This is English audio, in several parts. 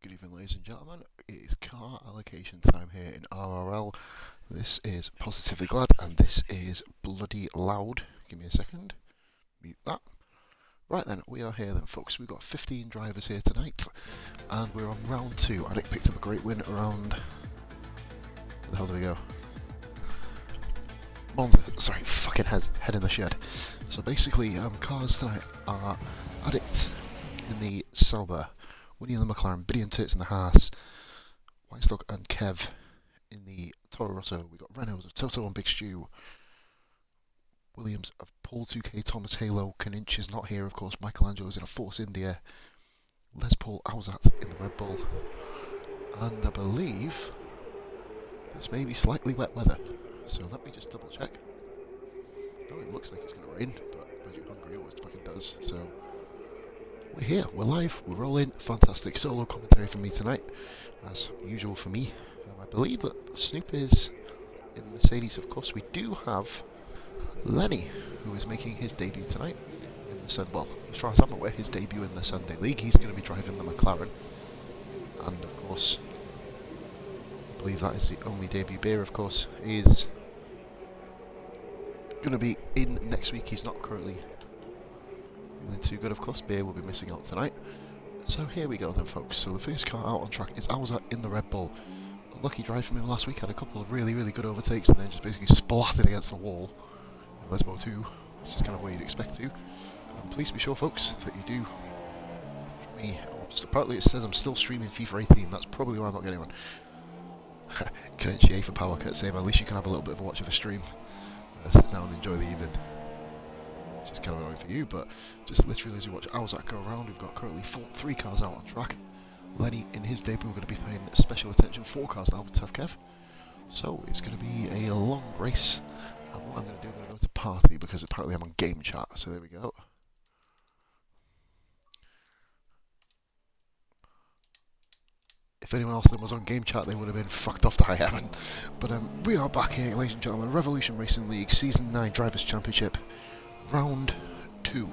Good evening, ladies and gentlemen. It is car allocation time here in RRL. This is Positively Glad, and this is bloody loud. Give me a second. Mute that. Right then, we are here then, folks. We've got 15 drivers here tonight, and we're on round 2. And it picked up a great win around... Where the hell do we go? Monza. Sorry, fucking head in the shed. So basically, cars tonight are Addict in the Sauber, Winnie in the McLaren, Biddy and Tits in the Haas, Weinstock and Kev in the Toro Rosso. We've got Renaults of Toto and Big Stew, Williams of Paul 2K, Thomas Halo, Kaninch is not here, of course, Michelangelo's in a Force India, Les Paul Ausat in the Red Bull, and I believe this may be slightly wet weather, so let me just double check. No, it looks like it's going to rain, but Hungary always fucking does, so... We're here, we're live, we're rolling, fantastic solo commentary for me tonight, as usual for me. I believe that Snoop is in Mercedes, of course. We do have Lenny, who is making his debut tonight in the Well, as far as I'm aware, his debut in the Sunday League. He's going to be driving the McLaren, and of course, I believe that is the only debut. Beer, of course, is going to be in next week. He's not currently feeling too good, of course. Beer will be missing out tonight. So here we go then, folks. So the first car out on track is Ausat in the Red Bull. A lucky drive from him last week. Had a couple of really good overtakes and then just basically splattered against the wall. And let's go 2, which is kind of what you'd expect to. And please be sure, folks, that you do me. Apparently it says I'm still streaming FIFA 18. That's probably why I'm not getting one. Kenichi for Power Cut saying at least you can have a little bit of a watch of the stream. Sit down and enjoy the evening. Which is kind of annoying for you, but just literally as you watch Ausat go around, we've got currently 3 cars out on track. Lenny, in his debut, we're going to be paying special attention, 4 cars now with Tough Kev. So it's going to be a long race, and what I'm going to do, I'm going to go to party, because apparently I'm on game chat, so there we go. If anyone else then was on game chat, they would have been fucked off to high heaven. But we are back here, ladies and gentlemen, Revolution Racing League Season 9 Drivers' Championship. Round 2.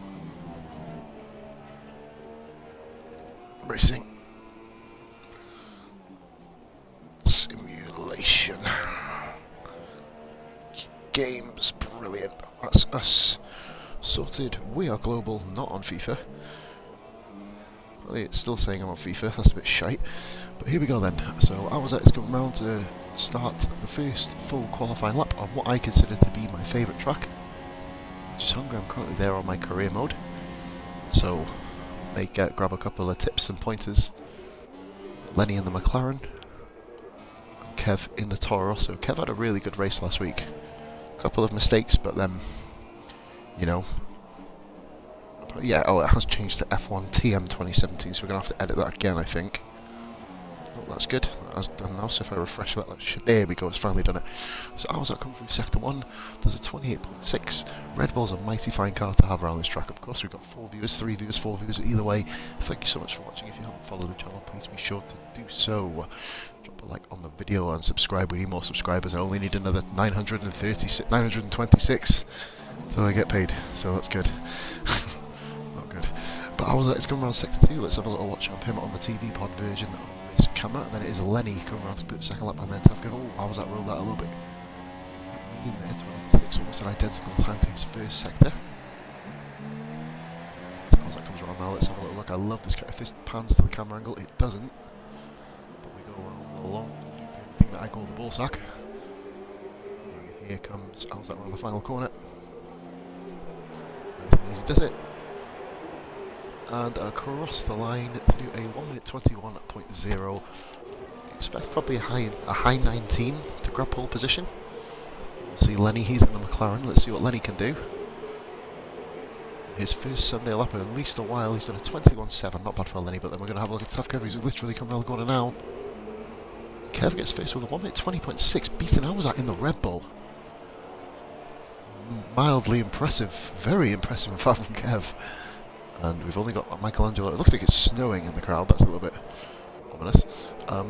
Racing. Simulation. Games, brilliant. That's us. Sorted. We are global, not on FIFA. Probably it's still saying I'm on FIFA, that's a bit shite. But here we go then. So Ausat is coming round to start the first full qualifying lap on what I consider to be my favourite track. Just Hungary. I'm currently there on my career mode, so grab a couple of tips and pointers. Lenny in the McLaren, and Kev in the Toro Rosso. Kev had a really good race last week. A couple of mistakes, but then, you know, yeah. Oh, it has changed to F1 TM 2017, so we're gonna have to edit that again, I think. Oh, that's good. That's done now, so if I refresh that, there we go, it's finally done it. So Ausat come through Sector 1, does a 28.6. Red Bull's a mighty fine car to have around this track, of course. We've got 4 viewers, 3 viewers, 4 viewers, either way. Thank you so much for watching. If you haven't followed the channel, please be sure to do so. Drop a like on the video and subscribe. We need more subscribers. I only need another 926 until I get paid, so that's good. Not good. But Ausat is coming around Sector 2. Let's have a little watch of him on the TV pod version of this camera. And then it is Lenny coming around to put the second lap, and then Tough Kev. Oh, Ausat rolled that a little bit. In there, 26, almost an identical time to his first sector. So Ausat comes around now. Let's have a little look. I love this car. If this pans to the camera angle, it doesn't. But we go around the long thing that I call the ball sack. And here comes Ausat around the final corner. Nice and easy does it. And across the line to do a 1:21.0. Expect probably a high 19 to grab pole position. We'll see Lenny, he's in the McLaren. Let's see what Lenny can do. His first Sunday lap in at least a while. He's done a 21.7, not bad for Lenny, but then we're going to have a look at Tough Kev, who's literally coming around the corner now. Kev gets faced with a 1:20.6, beating Ausat in the Red Bull. Mildly impressive, very impressive in fact from Kev. And we've only got Michelangelo. It looks like it's snowing in the crowd. That's a little bit ominous.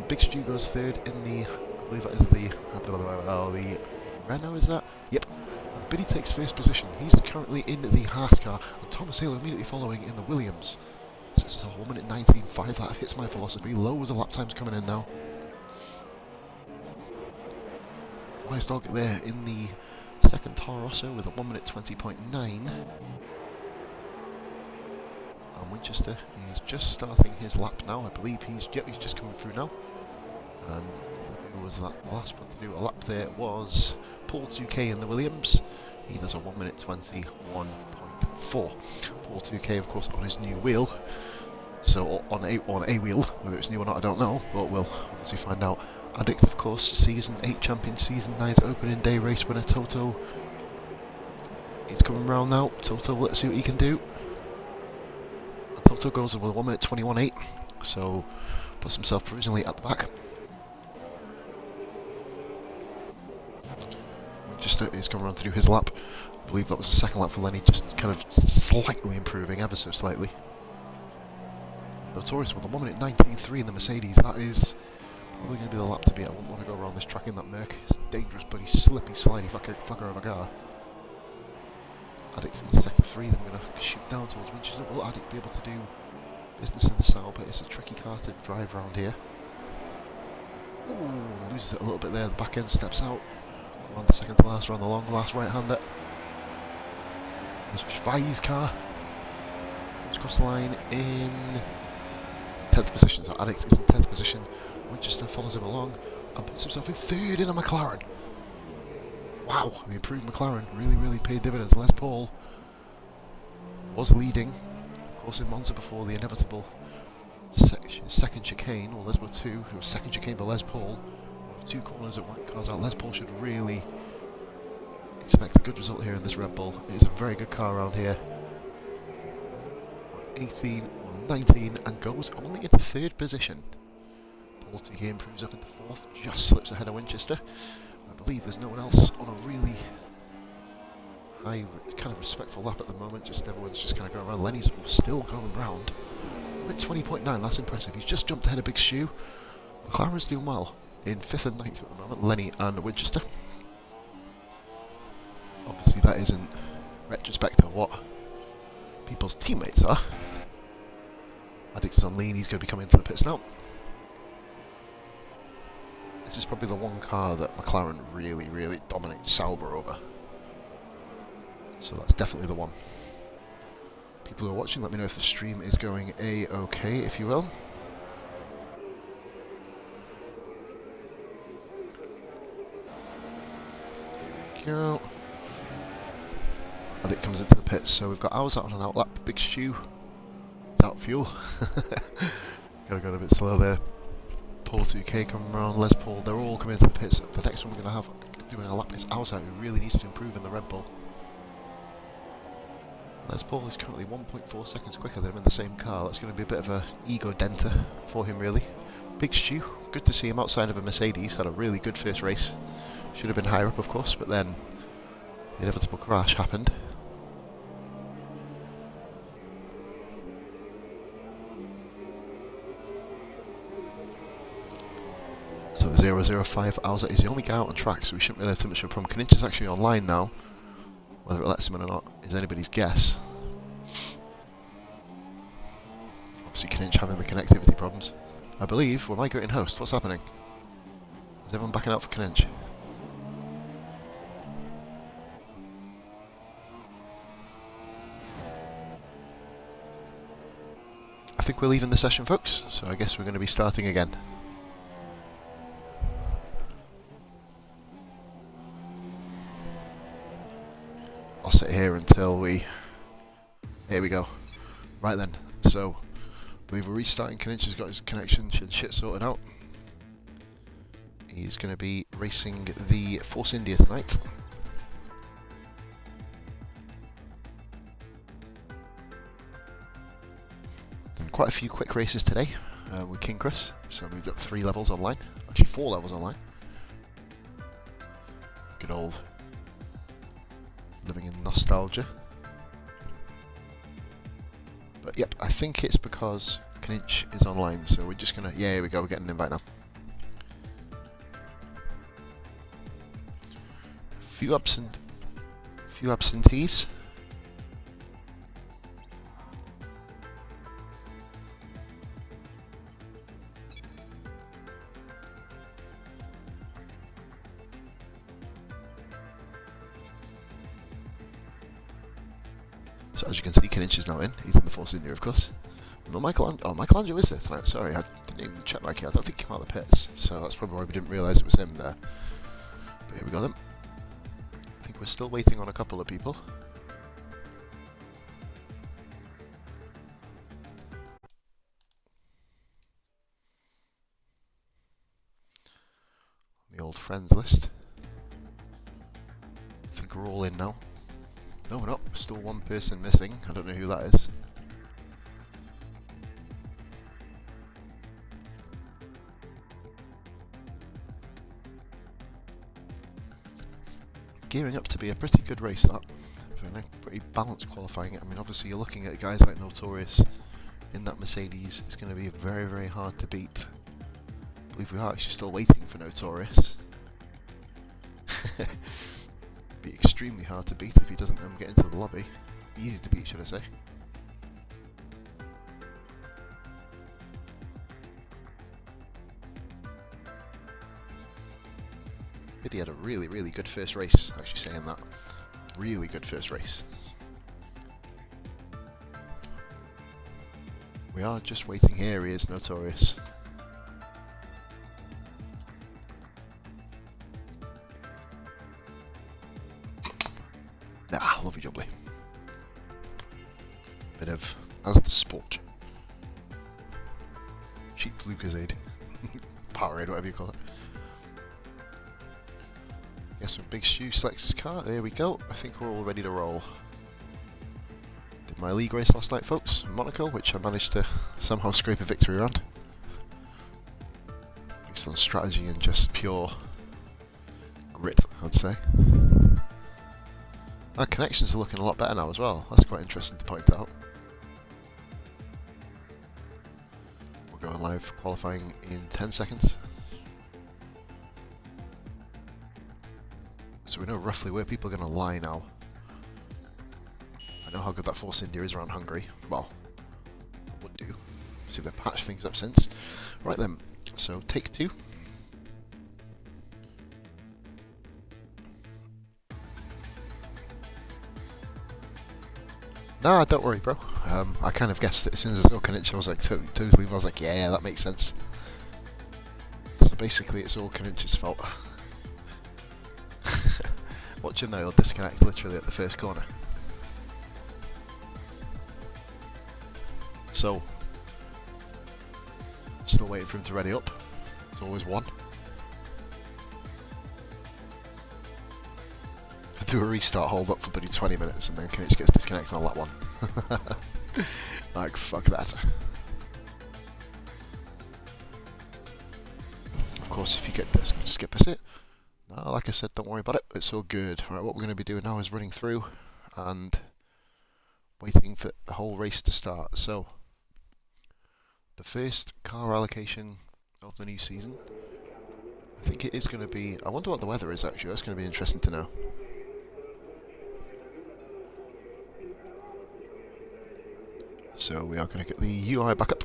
Big Stew goes 3rd in the, I believe that is the Renault, is that? Yep. And Biddy takes 1st position. He's currently in the Haas car, and Thomas Halo immediately following in the Williams. This is a 1 minute 19.5. That hits my philosophy. Loads of lap times coming in now. Nice dog there in the second Toro Rosso with a 1 minute 20.9. And Winchester is just starting his lap now. I believe he's just coming through now. And who was that last one to do a lap there? It was Paul 2K in the Williams. He does a 1 minute 21.4. Paul 2K, of course, on his new wheel. So on a wheel, whether it's new or not, I don't know, but we'll obviously find out. Addict, of course, Season 8 champion, Season 9's opening day race winner, Toto. He's coming round now. Toto, let's see what he can do. And Toto goes with a 1 minute 21.8, so puts himself provisionally at the back. Just is coming around to do his lap. I believe that was the second lap for Lenny, just kind of slightly improving, ever so slightly. Notorious with a 1 minute 19.3 in the Mercedes. That is probably going to be the lap to beat. I wouldn't want to go around this track in that Merc. It's a dangerous, bloody, slippy, slidey fucker of a car. Addict in sector 3, then we're going to shoot down towards Winchester. Will Addict be able to do business in the south? But it's a tricky car to drive around here. Ooh, loses it a little bit there. The back end steps out. Around the second to last, around the long last right-hander. There's Schwei's car. Just across the line in 10th position. So Addict is in 10th position. Winchester follows him along and puts himself in 3rd in a McLaren. Wow, the improved McLaren really paid dividends. Les Paul was leading, of course, in Monza before the inevitable second chicane, or Lesbo 2, who was second chicane for Les Paul. With 2 corners at white cars out, Les Paul should really expect a good result here in this Red Bull. It is a very good car around here. 18 or 19 and goes only into 3rd position. Paul TK improves up into 4th, just slips ahead of Winchester. I believe there's no one else on a really high, kind of respectful lap at the moment. Just everyone's just kind of going around. Lenny's still going round. With 20.9, that's impressive. He's just jumped ahead of Big Shoe. McLaren's doing well in 5th and 9th at the moment. Lenny and Winchester. Obviously, that isn't retrospect of what people's teammates are. Addict is on lean. He's going to be coming into the pits now. This is probably the one car that McLaren really dominates Sauber over. So that's definitely the one. People who are watching, let me know if the stream is going A-okay, if you will. There we go. And it comes into the pits, so we've got ours out on an outlap. Big Shoe is out of fuel. Gotta go a bit slow there. Paul 2K coming around, Les Paul, they're all coming into the pits. The next one we're going to have doing a lap is Ausa, who really needs to improve in the Red Bull. Les Paul is currently 1.4 seconds quicker than him in the same car. That's going to be a bit of a ego denter for him, really. Big Stu, good to see him outside of a Mercedes. Had a really good first race. Should have been higher up, of course, but then the inevitable crash happened. So the 005 Ausa is the only guy out on track, so we shouldn't really have too much of a problem. Kaninch is actually online now. Whether it lets him in or not is anybody's guess. Obviously Kaninch having the connectivity problems. I believe we're migrating host. What's happening? Is everyone backing out for Kaninch? I think we're leaving the session, folks, so I guess we're going to be starting again. I'll sit here until we... Here we go. Right then, so I believe we're restarting. Kaninch has got his connection and shit sorted out. He's going to be racing the Force India tonight. Done quite a few quick races today with King Chris, so moved up 3 levels online. Actually 4 levels online. Good old living in nostalgia. But yep, I think it's because Kaninch is online, so we're just gonna... Yeah, here we go, we're getting an invite now. Few absentees. So as you can see, Kinich is now in. He's in the Force India, of course. No, Michelangelo is there tonight. Sorry, I didn't even check my key. I don't think he came out of the pits, so that's probably why we didn't realise it was him there. But here we go then. I think we're still waiting on a couple of people. The old friends list. I think we're all in now. No, we're not. Still one person missing. I don't know who that is. Gearing up to be a pretty good race, that. Pretty balanced qualifying. I mean, obviously you're looking at guys like Notorious in that Mercedes. It's going to be very, very hard to beat. I believe we are actually still waiting for Notorious. Be extremely hard to beat if he doesn't get into the lobby. Easy to beat, should I say. He had a really, really good first race, actually saying that. Really good first race. We are just waiting here, he is Notorious. Ah, lovely jubbly. Bit of, as the sport. Cheap Lucasade. Powerade, whatever you call it. Yes, Big Stu selects his car. There we go. I think we're all ready to roll. Did my league race last night, folks, in Monaco, which I managed to somehow scrape a victory around. Based on strategy and just pure grit, I'd say. Our connections are looking a lot better now as well. That's quite interesting to point out. We're going live qualifying in 10 seconds. So we know roughly where people are going to lie now. I know how good that Force India is around Hungary. Well, I would do. See if they've patched things up since. Right then, so take two. Nah, don't worry, bro. I kind of guessed it as soon as I saw Kinich. I was like, totally. I was like, yeah, that makes sense. So basically, it's all Kinich's fault. Watch him though, he'll disconnect literally at the first corner. So, still waiting for him to ready up. There's always one. Do a restart, hold up for bloody 20 minutes, and then Kinich gets disconnected on that one. Like, fuck that. Of course, if you get this, skip this it. No, like I said, don't worry about it, it's all good. Right, what we're going to be doing now is running through and waiting for the whole race to start. So, the first car allocation of the new season, I think it is going to be, I wonder what the weather is actually, that's going to be interesting to know. So we are going to get the UI back up.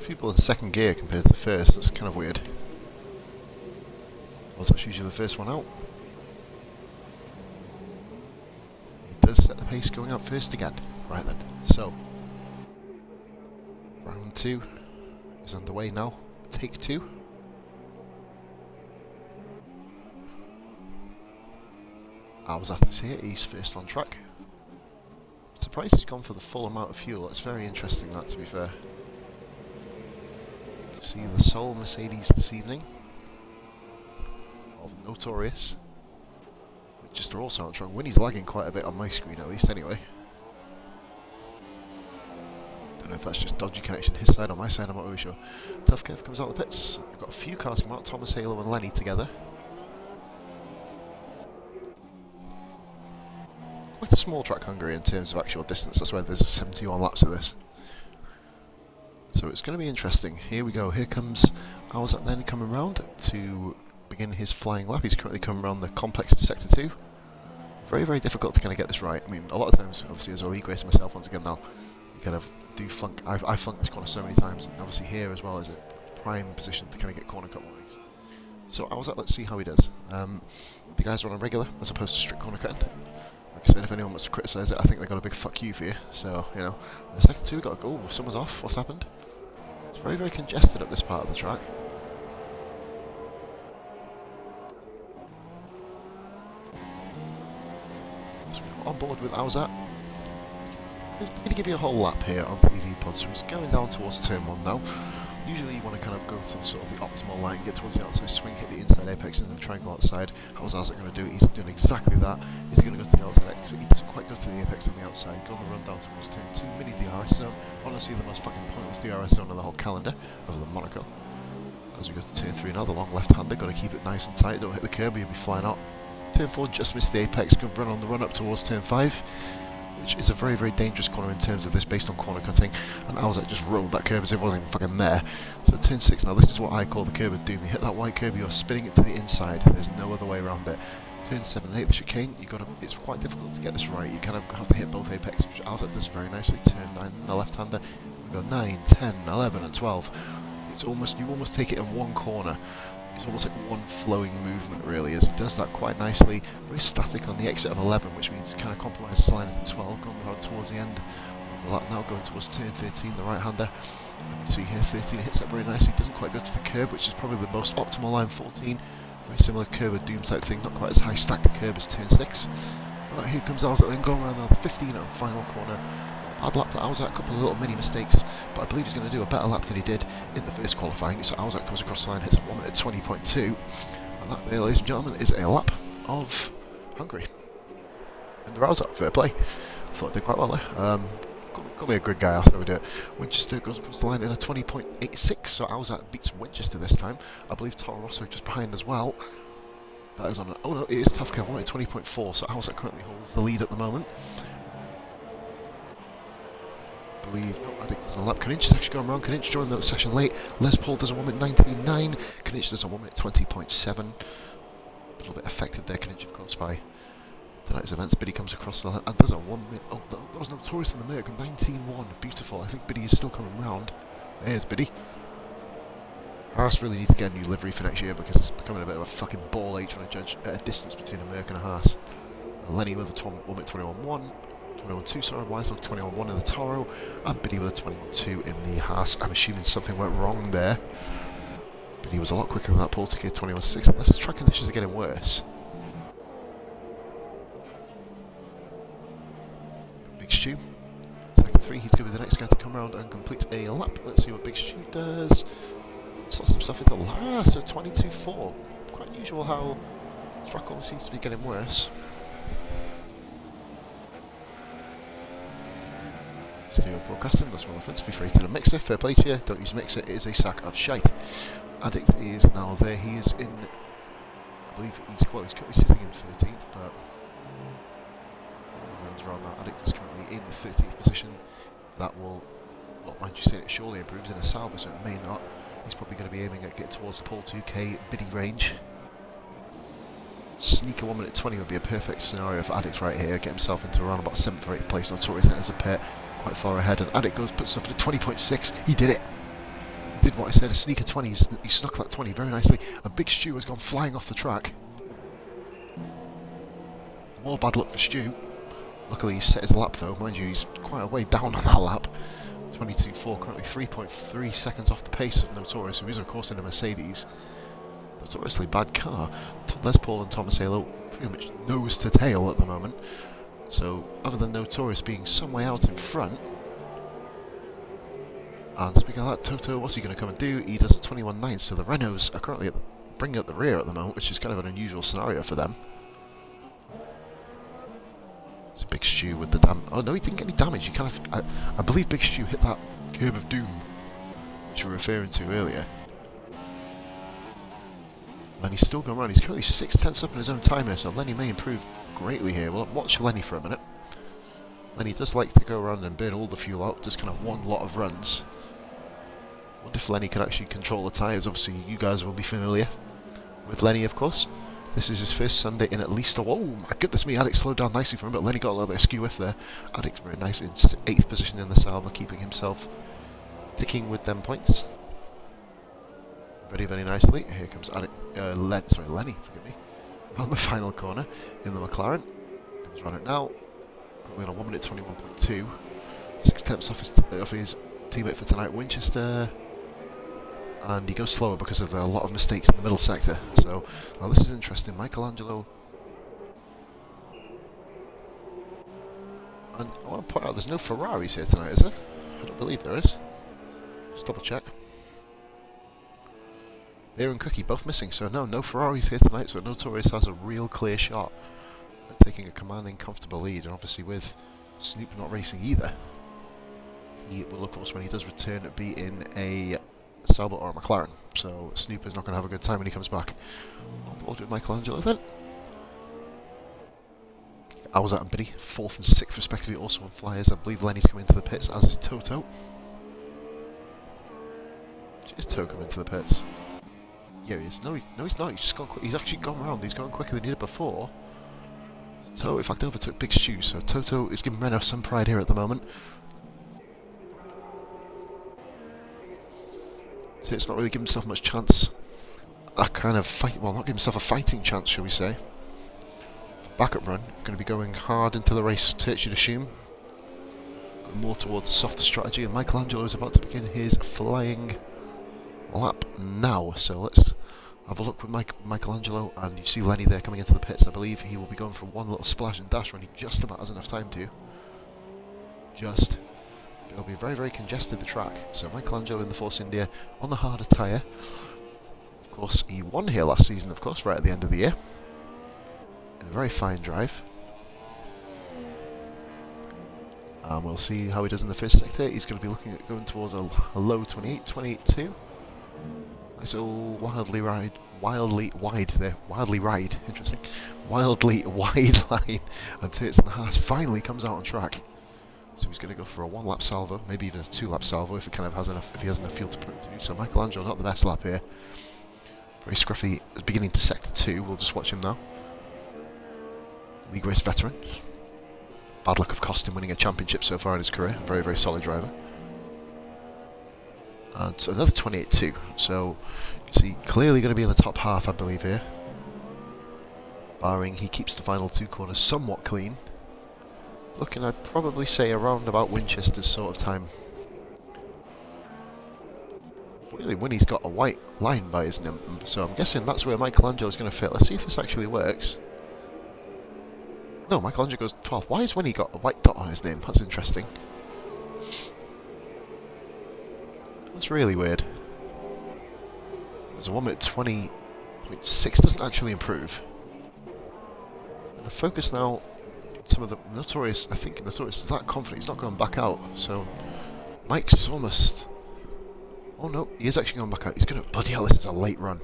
People in second gear compared to the first, that's kind of weird. Well, that's usually the first one out. He does set the pace going up first again. Right then, so round two is underway now. Take two. Hours after this here, he's first on track. Surprised he's gone for the full amount of fuel. That's very interesting, that, to be fair. See the sole Mercedes this evening of Notorious, just are also on track. Winnie's lagging quite a bit on my screen, at least anyway. Don't know if that's just dodgy connection his side or my side, I'm not really sure. Tough Kev comes out of the pits. I've got a few cars come out, Thomas Halo and Lenny together. Quite a small track Hungary in terms of actual distance, that's why there's 71 laps of this. So it's going to be interesting. Here we go. Here comes Owlsat then coming round to begin his flying lap. He's currently coming around the complex in Sector 2. Very, very difficult to kind of get this right. I mean, a lot of times, obviously, as a league racer myself, once again now, you kind of do flunk. I flunked this corner so many times, and obviously here as well is a prime position to kind of get corner cut warnings. So I was like, let's see how he does. The guys are on a regular as opposed to strict corner cutting. Like I said, if anyone wants to criticise it, I think they got a big fuck you for you. So, you know, the second two got a goal. Someone's off. What's happened? It's very, very congested up this part of the track. So we're on board with Auzat. He's going to give you a whole lap here on the EV pod. So he's going down towards turn 1 now. Usually you want to kind of go to sort of the optimal line, get towards the outside swing, hit the inside apex and then try and go outside. How's Auzat going to do? He's doing exactly that. He's going to go to the outside exit. He doesn't quite go to the apex on the outside. Go on the run down towards turn 2, mini DRS zone. Honestly, the most fucking pointless DRS zone on the whole calendar, other than Monaco. As we go to turn 3 now, the long left-hander, got to keep it nice and tight, don't hit the curb, you'll be flying out. Turn 4, just missed the apex, good run on the run up towards turn 5. Which is a very, very dangerous corner in terms of this based on corner cutting, and Auzat just rolled that curb as if it wasn't even fucking there. So turn 6 now, this is what I call the curb of doom. You hit that white curb, you're spinning it to the inside, there's no other way around it. Turn 7 and 8, the chicane, it's quite difficult to get this right, you kind of have to hit both apex, which Auzat does very nicely. Turn 9, the left-hander, we go 9, 10, 11 and 12. You almost take it in one corner. It's almost like one flowing movement really, as he does that quite nicely. Very static on the exit of 11, which means he kind of compromises the line at 12, going around towards the end of the lap now, going towards turn 13, the right-hander. You see here, 13 hits that very nicely, doesn't quite go to the curb, which is probably the most optimal line. 14, very similar curb of doom type thing, not quite as high stacked a curb as turn 6. Right, here comes Auzat then going around now, the 15 and final corner. Bad lap to Auzat, a couple of little mini mistakes, but I believe he's going to do a better lap than he did in the first qualifying. So Auzat comes across the line, hits 1 minute 20.2, and that there, ladies and gentlemen, is a lap of Hungary. And Auzat, fair play. I thought he did quite well there. Got me a good guy after we do it. Winchester goes across the line in a 20.86, so Auzat beats Winchester this time. I believe Toro Rosso just behind as well. That is on. Oh no, it is tough. 1 minute 20.4, so Auzat currently holds the lead at the moment. Addict does a lap. Kaninch is actually going around. Kaninch joined the session late. Les Paul does a 1 minute 19.9. Kaninch does a 1 minute 20.7. A little bit affected there, Kaninch, of course, by tonight's events. Biddy comes across the line and does a 1 minute. Oh, that was notorious in the Merc. 19.1. Beautiful. I think Biddy is still coming round. There's Biddy. Haas really need to get a new livery for next year because it's becoming a bit of a fucking ball ache trying to judge at a distance between a Merc and a Haas. Lenny with a 1 minute 21.1. 21.2, sorry, Wiselock 21.1 in the Toro, and Biddy with a 21.2 in the Haas. I'm assuming something went wrong there. Biddy was a lot quicker than that Paul to get 21.6, unless the track conditions are getting worse. Big Stu, sector 3, he's going to be the next guy to come around and complete a lap. Let's see what Big Stu does. Slots himself into last, so 22.4. Quite unusual how the track always seems to be getting worse. Studio Broadcasting, that's one offence, feel free to the mixer, fair play to you, don't use mixer, it is a sack of shite. Addict is now there, he is in, I believe he's currently sitting in 13th, but runs around that. Addict is currently in the 13th position. That will, well, mind you say, it surely improves in a Sauber, so it may not. He's probably going to be aiming at getting towards the Pole 2K Biddy range. Sneaker 1 minute 20 would be a perfect scenario for Addict right here, get himself into around about 7th or 8th place, notorious as a pet. Quite far ahead, and Addict goes, puts stuff at 20.6. He did it. He did what I said, a sneaker 20. He snuck that 20 very nicely. And Big Stu has gone flying off the track. More bad luck for Stu. Luckily, he set his lap though. Mind you, he's quite a way down on that lap. 22.4, currently 3.3 seconds off the pace of Notorious, who is, of course, in a Mercedes. Notoriously bad car. Les Paul and Thomas Halo pretty much nose to tail at the moment. So, other than Notorious being some way out in front, and speaking of that, Toto, what's he going to come and do? He does a 21.9, so the Renaults are currently bringing up the rear at the moment, which is kind of an unusual scenario for them. It's a Big Stu with the oh no, he didn't get any damage. He kind of, I believe Big Stu hit that curb of doom, which we were referring to earlier. And he's still going around. He's currently 6/10 up in his own time here, so Lenny may improve greatly here. We'll watch Lenny for a minute. Lenny does like to go around and burn all the fuel out, just kind of one lot of runs. Wonder if Lenny can actually control the tyres. Obviously, you guys will be familiar with Lenny, of course. This is his first Sunday in at least a... Whoa, my goodness me, Addict slowed down nicely for him, but Lenny got a little bit of skew whiff there. Addict's very nice in 8th position in the Salva, keeping himself ticking with them points. Very, very nicely. Here comes Addict, Lenny, forgive me. On the final corner in the McLaren. Comes around it now. Currently on a 1 minute 21.2. 6 tenths off his teammate for tonight, Winchester. And he goes slower because of a lot of mistakes in the middle sector. So, well, this is interesting. Michelangelo. And I want to point out there's no Ferraris here tonight, is there? I don't believe there is. Just double check. Beer and Cookie both missing, so no Ferraris here tonight, so Notorious has a real clear shot at taking a commanding, comfortable lead, and obviously with Snoop not racing either, he will, of course, when he does return, be in a Sauber or a McLaren, so Snoop is not going to have a good time when he comes back. On board with Michelangelo then. Owlsat and Biddy, 4th and 6th respectively, also on flyers. I believe Lenny's coming into the pits, as is Toto. Is Toto coming into the pits? Yeah, he is. No, he's not. He's just gone. He's actually gone round. He's gone quicker than he did before. Toto, in fact, overtook Big Stu. So Toto is giving Renault some pride here at the moment. So it's not really giving himself much chance. That kind of fight. Well, not giving himself a fighting chance, shall we say? Backup run. Going to be going hard into the race. Turch, you'd assume. Going more towards a softer strategy. And Michelangelo is about to begin his flying lap now. So let's have a look with Michelangelo, and you see Lenny there coming into the pits. I believe he will be going for one little splash and dash run. He just about has enough time to. It'll be very, very congested, the track. So Michelangelo in the Force India on the harder tyre. Of course, he won here last season, of course, right at the end of the year. In a very fine drive. And we'll see how he does in the first sector. He's going to be looking at going towards a low 28.2. Nice little wildly wide line, and Turts and the Haas finally comes out on track. So he's going to go for a 1-lap salvo, maybe even a 2-lap salvo if he has enough fuel to put it through. So Michelangelo not the best lap here. Very scruffy, beginning to sector 2. We'll just watch him now. League race veteran. Bad luck, of cost him winning a championship so far in his career. Very, very solid driver. And so another 28.2. So you see, clearly going to be in the top half, I believe, here. Barring he keeps the final 2 corners somewhat clean. Looking, I'd probably say around about Winchester's sort of time. Really, Winnie's got a white line by his name, so I'm guessing that's where Michelangelo's going to fit. Let's see if this actually works. No, Michelangelo goes 12th. Why has Winnie got a white dot on his name? That's interesting. That's really weird. There's a 1 minute 20.6, doesn't actually improve. I'm going to focus now on some of the Notorious. I think Notorious is that confident, he's not going back out. So Mike's almost... Oh no, he is actually going back out. He's going to... Bloody hell, this is a late run.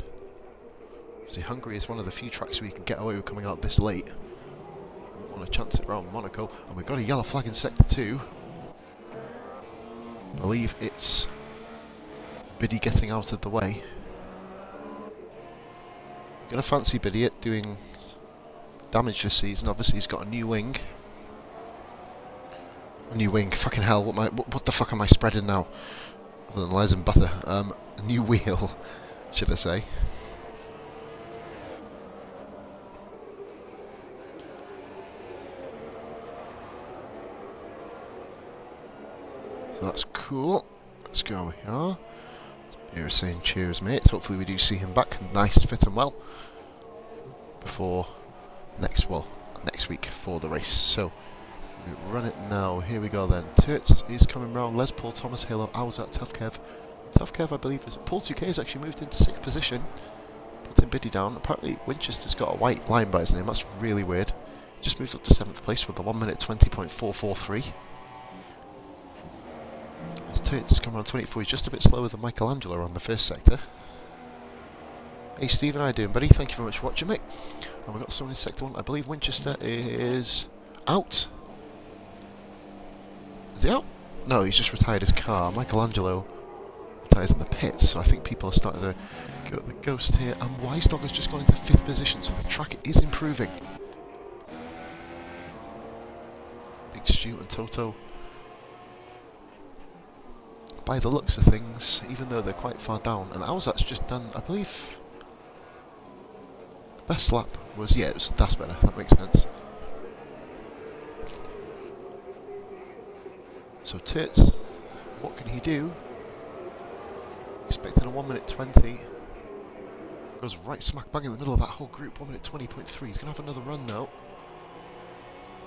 See, Hungary is one of the few tracks where you can get away with coming out this late. I want to chance it around Monaco. And we've got a yellow flag in sector 2. I believe it's Biddy getting out of the way. I'm going to fancy Biddy at doing damage this season. Obviously he's got a new wing. A new wing, fucking hell, what the fuck am I spreading now? Other than lies and butter. A new wheel, should I say. So that's cool. Let's go over here. Beer is saying cheers, mate. Hopefully we do see him back, nice, fit and well, before next week for the race. So we run it now. Here we go then. Turts is coming round. Les Paul, Thomas Halo, Owlsat, Tough Kev, I believe, is Paul 2K has actually moved into 6th position. Putting Biddy down. Apparently Winchester's got a white line by his name. That's really weird. Just moved up to 7th place with the 1 minute 20.443. As Turts has come around 24, he's just a bit slower than Michelangelo on the first sector. Hey Stephen, how you doing, buddy? Thank you very much for watching, mate. And we've got someone in sector 1. I believe Winchester is out. Is he out? No, he's just retired his car. Michelangelo tyres in the pits, so I think people are starting to go at the ghost here. And Weisdog has just gone into 5th position, so the track is improving. Big Stu and Toto, by the looks of things, even though they're quite far down, and Alzat's just done, I believe, the best lap was, yeah, that's better, that makes sense. So Tits, what can he do? Expecting a 1 minute 20. Goes right smack bang in the middle of that whole group, 1 minute 20.3. He's going to have another run though.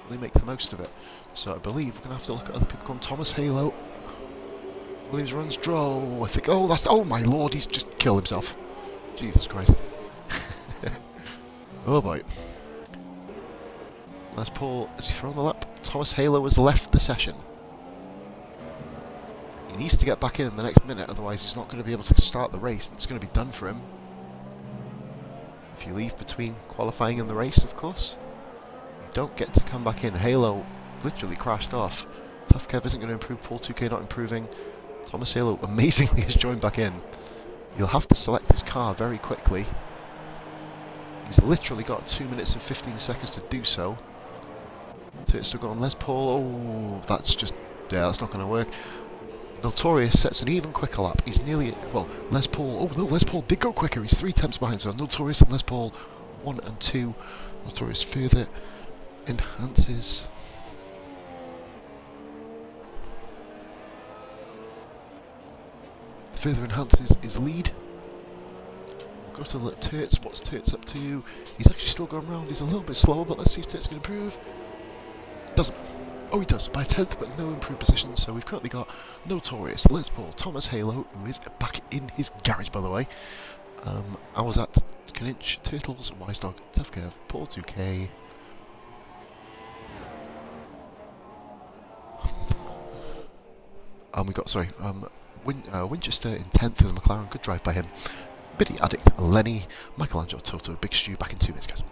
They make the most of it. So I believe we're going to have to look at other people come. Thomas Halo. Williams runs Drow. I think, oh, oh my lord, he's just killed himself. Jesus Christ. Oh boy. Les Paul, has he thrown the lap? Thomas Halo has left the session. He needs to get back in the next minute, otherwise he's not going to be able to start the race, and it's going to be done for him. If you leave between qualifying and the race, of course. You don't get to come back in. Halo literally crashed off. Tough Kev isn't going to improve, Paul 2K not improving. Thomas Halo amazingly has joined back in. He'll have to select his car very quickly. He's literally got 2 minutes and 15 seconds to do so. It's still got on Les Paul. Oh, that's just, yeah, that's not going to work. Notorious sets an even quicker lap. He's nearly, well, Les Paul, oh no, Les Paul did go quicker. He's 3 tenths behind, so Notorious and Les Paul 1 and 2. Notorious further enhances. Further enhances his lead. We'll go to the Turts. What's Turts up to? He's actually still going round. He's a little bit slower, but let's see if Turts can improve. Doesn't. Oh, he does, by a 10th, but no improved position. So we've currently got Notorious, Les Paul, Thomas Halo, who is back in his garage, by the way. I was at Kninch, Turtles, Weisdog, Tough Curve, Paul 2K. And we got, sorry, Winchester in 10th for the McLaren, good drive by him. Biddy Addict, Lenny, Michelangelo, Toto, Big Stu, back in 2 minutes, guys.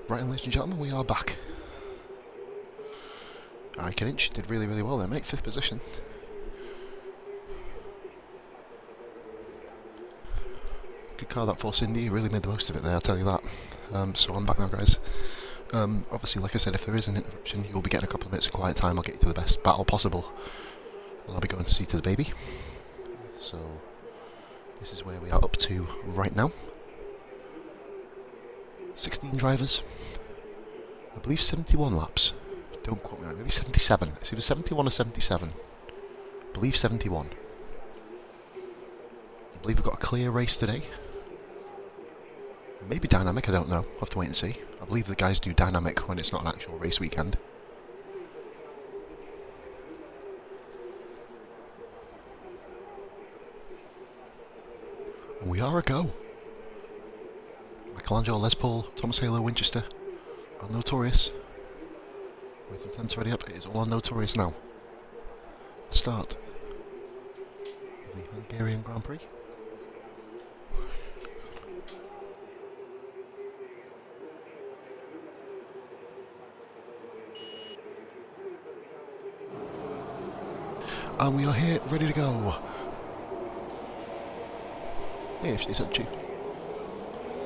Right, and ladies and gentlemen, we are back. Kinch did really, really well there, mate. 5th position. Good car that Force Indy, really made the most of it there, I'll tell you that. So I'm back now, guys. Obviously, like I said, if there is an interruption, you'll be getting a couple of minutes of quiet time. I'll get you to the best battle possible. And I'll be going to see to the baby. So, this is where we are up to right now. 16 drivers. I believe 71 laps. Don't quote me on it, maybe 77. It's either 71 or 77. I believe 71. I believe we've got a clear race today. Maybe dynamic, I don't know. We'll have to wait and see. I believe the guys do dynamic when it's not an actual race weekend. And we are a go. Michelangelo, Les Paul, Thomas Halo, Winchester, and Notorious. Waiting for them to ready up. It is all on Notorious now. Start of the Hungarian Grand Prix. And we are here, ready to go. Hey, if it's up to you.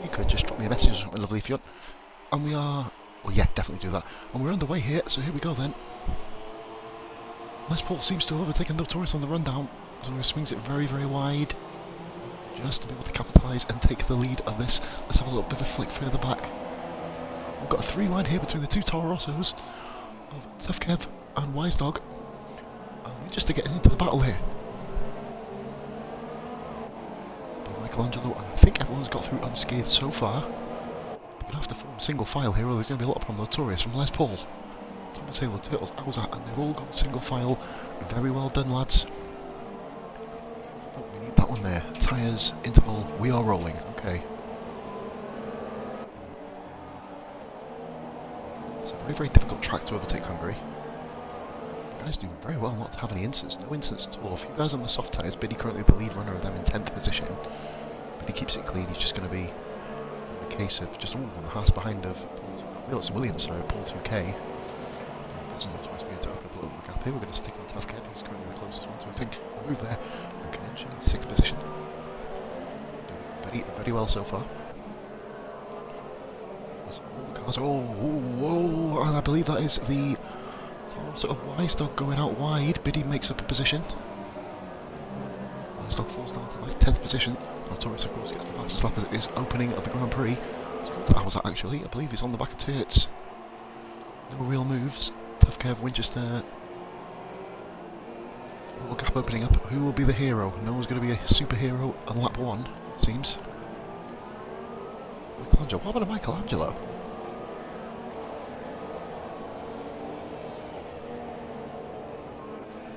You could just drop me a message or something lovely if you want. And we are... Well, yeah, definitely do that. And we're on the way here, so here we go then. Les Paul seems to have overtaken Notorious on the rundown. So he swings it very, very wide. Just to be able to capitalise and take the lead of this. Let's have a little bit of a flick further back. We've got a 3 wide here between the 2 Toro Rossos of Tough Kev and Wise Dog. And we're just getting into the battle here. But Michelangelo, and I think everyone's got through unscathed so far. We're going to have to form single file here, or there's going to be a lot from Notorious, from Les Paul, Thomas Halo, Turtles, Owlsat, and they've all gone single file. Very well done, lads. Oh, we need that one there. Tyres, interval, we are rolling. Okay. It's a very, very difficult track to overtake Hungary. The guys doing very well not to have any incidents. No incidents at all. A few guys on the soft tyres. Biddy currently the lead runner of them in 10th position. But he keeps it clean. He's just going to be a case of just, on the Haas behind of, oh, it's Williams, sorry, Paul 2K. There's Notorious being to open up a little gap here. We're going to stick on Tough Kev. He's currently the closest one to, I think, a move there. And Kinch in 6th position. Doing very, very well so far. There's all the cars. Oh, and I believe that is the sort of Wise Dog going out wide. Biddy makes up a position. Wise Dog falls down to like 10th position. Notorious, of course, gets the fastest lap as it is opening of the Grand Prix. It's got to Owlsat actually. I believe he's on the back of Turts. No real moves. Tough Kev, Winchester. A little gap opening up. Who will be the hero? No one's going to be a superhero on lap 1, it seems. Michelangelo. What about a Michelangelo?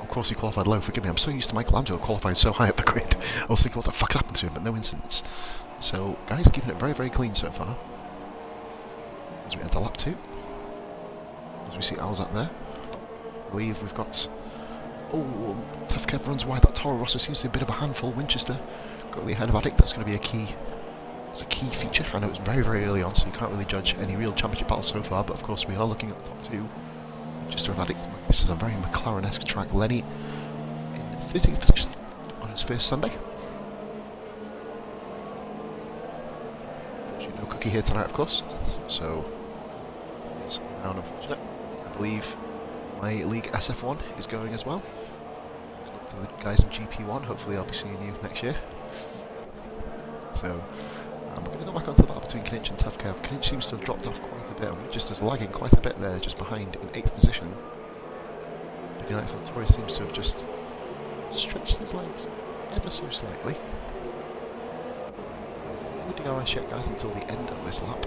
Of course he qualified low, forgive me, I'm so used to Michelangelo qualifying so high up the grid. I was thinking what the fuck's happened to him, but no incidents. So, guys, keeping it very, very clean so far. As we enter lap 2. As we see Owlsat there. I believe we've got... Oh, Tough Kev runs wide. That Toro Rosso seems to be a bit of a handful. Winchester got the ahead of Addict. That's going to be a key... It's a key feature. I know it's very, very early on, so you can't really judge any real championship battles so far, but of course we are looking at the top 2. Winchester and Addict. This is a very McLaren-esque track. Lenny in 13th position on his first Sunday. Unfortunately, no cookie here tonight, of course, so it's down, unfortunate. I believe my League SF1 is going as well. To the guys in GP1, hopefully I'll be seeing you next year. So, we're going to go back onto the battle between Kinch and Tough Kev. Kinch seems to have dropped off quite a bit, and just is lagging quite a bit there, just behind in 8th position. But United Notorious seems to have just stretched his legs ever so slightly. No DRS yet, guys, until the end of this lap.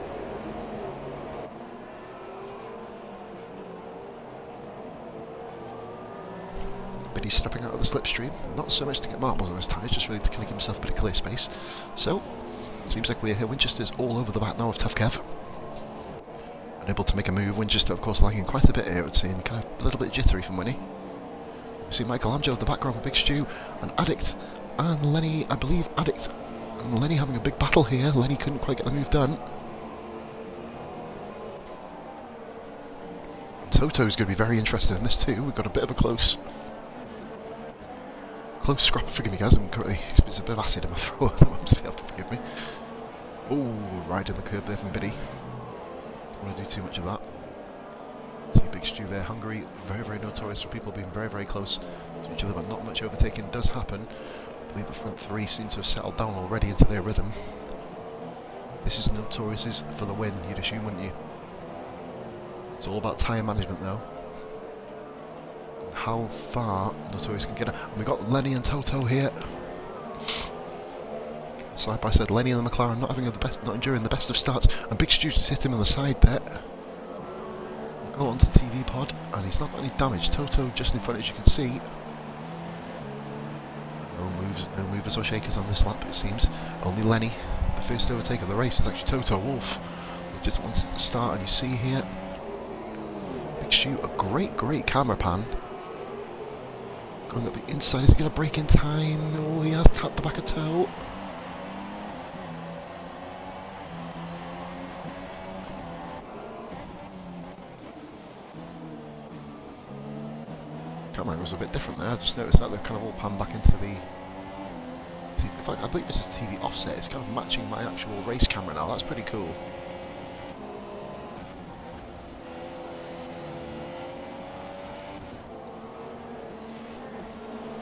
But he's stepping out of the slipstream, not so much to get marbles on his tyres, just really to kind of give himself a bit of clear space. So, seems like we're here. Winchester's all over the back now of Tough Kev. Unable to make a move. Winchester, of course, lagging quite a bit here, it would seem. Kind of a little bit jittery from Winnie. We see Michelangelo at the background with Big Stew, and Addict, and Lenny, I believe Addict, and Lenny having a big battle here. Lenny couldn't quite get the move done. Toto's going to be very interested in this too. We've got a bit of a close scrap. Forgive me guys, I'm currently experiencing a bit of acid in my throat at the moment, so you have to forgive me. Oh, right in the curb there from Biddy. Don't want to do too much of that. See Big Stew there. Hungary, very, very notorious for people being very, very close to each other, but not much overtaking does happen. I believe the front three seem to have settled down already into their rhythm. This is notorious for the win, you'd assume, wouldn't you? It's all about tyre management though. And how far Notorious can get. And we've got Lenny and Toto here. Side by side, Lenny and the McLaren not enduring the best of starts. And Big Stu just hit him on the side there. We'll go on to TV pod, and he's not got any damage. Toto just in front, as you can see. No movers or shakers on this lap, it seems. Only Lenny. The first overtake of the race is actually Toto Wolff. He just wants to start, and you see here Big Stu, a great camera pan. Going up the inside, is he going to brake in time? Oh, he has tapped the back of toe. Camera was a bit different there. I just noticed that they've kind of all panned back into the. In fact, I believe this is TV offset. It's kind of matching my actual race camera now. That's pretty cool.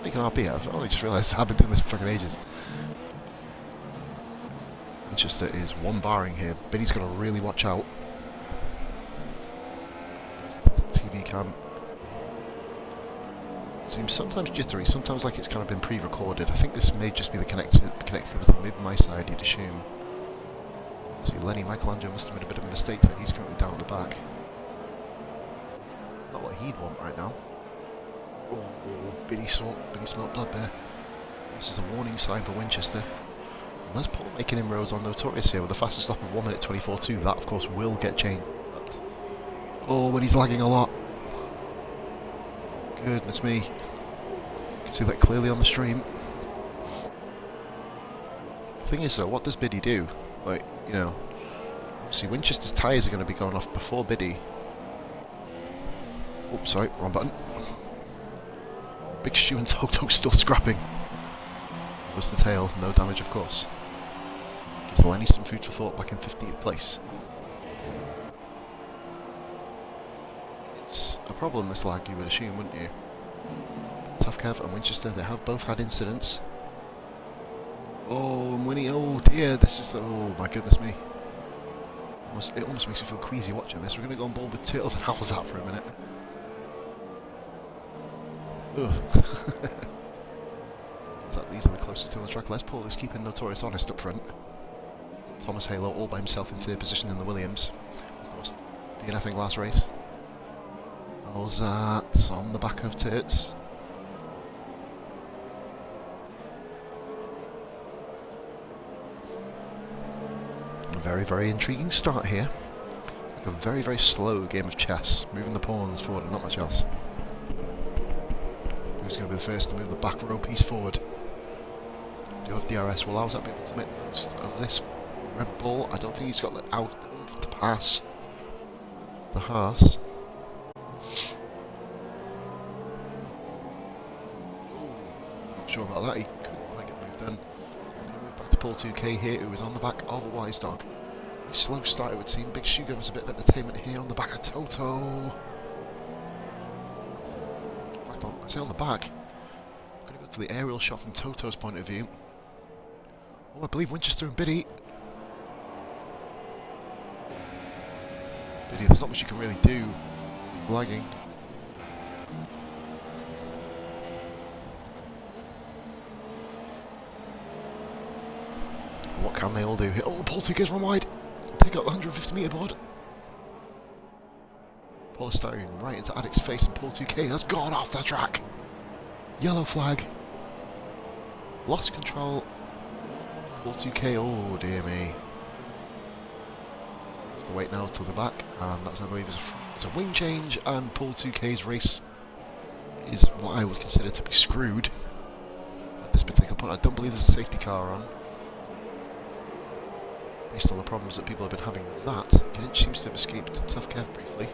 Making RP, I've only just realised I've been doing this for fucking ages. Manchester is one barring here. Benny's got to really watch out. TV cam. Seems sometimes jittery, sometimes like it's kind of been pre-recorded. I think this may just be the connectivity, maybe my side, you'd assume. See, Lenny Michelangelo must have made a bit of a mistake there. He's currently down at the back. Not what he'd want right now. Oh, Billy smelt blood there. This is a warning sign for Winchester. And there's Paul making inroads on Notorious here with the fastest lap of 1 minute 24.2. That, of course, will get changed. But, oh, when he's lagging a lot. Goodness me. You can see that clearly on the stream. The thing is though, what does Biddy do? Like, you know, obviously Winchester's tyres are going to be going off before Biddy. Oops, sorry, wrong button. Big Stu and Toto still scrapping. Was the tail, no damage of course. Gives Lenny some food for thought back in 15th place. It's a problem, this lag, you would assume, wouldn't you? Tough Kev and Winchester, they have both had incidents. Oh, and Winnie, oh dear, this is, oh my goodness me. It almost makes you feel queasy watching this. We're going to go on board with Turtles and Owls out for a minute. Ugh. These are the closest to the track. Les Paul is keeping Notorious honest up front. Thomas Halo all by himself in third position in the Williams. Of course, DNFing last race. How's that? On the back of Turts. A very, very intriguing start here. Like a very, very slow game of chess. Moving the pawns forward and not much else. Who's going to be the first to move the back row piece forward? Do you have DRS? Will Al's be able to make the most of this Red Bull? I don't think he's got the out to pass the Haas. Not sure about that. He couldn't quite get the move done. I'm going to move back to Paul 2K here, who is on the back of a Wise Dog. A slow start, it would seem. Big Shoe gave us a bit of entertainment here on the back of Toto. I say on the back. I'm going to go to the aerial shot from Toto's point of view. Oh, I believe Winchester and Biddy. Biddy, there's not much you can really do. He's lagging. What can they all do? Oh, Paul 2K's run wide. Take out the 150 metre board. Polystyrene right into Addict's face, and Paul 2K has gone off the track. Yellow flag. Lost control. Paul 2K, oh dear me. Have to wait now till the back, and that's, I believe, is a wing change, and Paul 2K's race is what I would consider to be screwed at this particular point. I don't believe there's a safety car on. Based on the problems that people have been having with that, Kinch seems to have escaped Tough Kev briefly.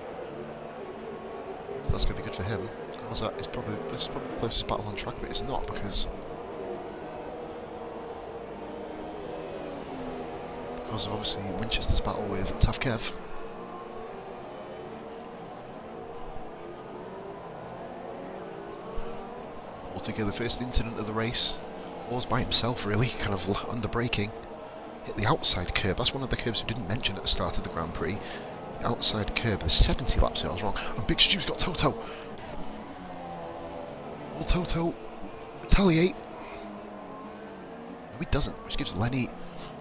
So that's going to be good for him. How's that? This is probably the closest battle on track, but it's not because of obviously Winchester's battle with Tough Kev. Altogether, first incident of the race, caused by himself really, kind of under braking. Hit the outside curb. That's one of the curbs we didn't mention at the start of the Grand Prix. The outside curb, there's 70 laps here, I was wrong. And Big Stew's got Toto. Will Toto retaliate? No, he doesn't, which gives Lenny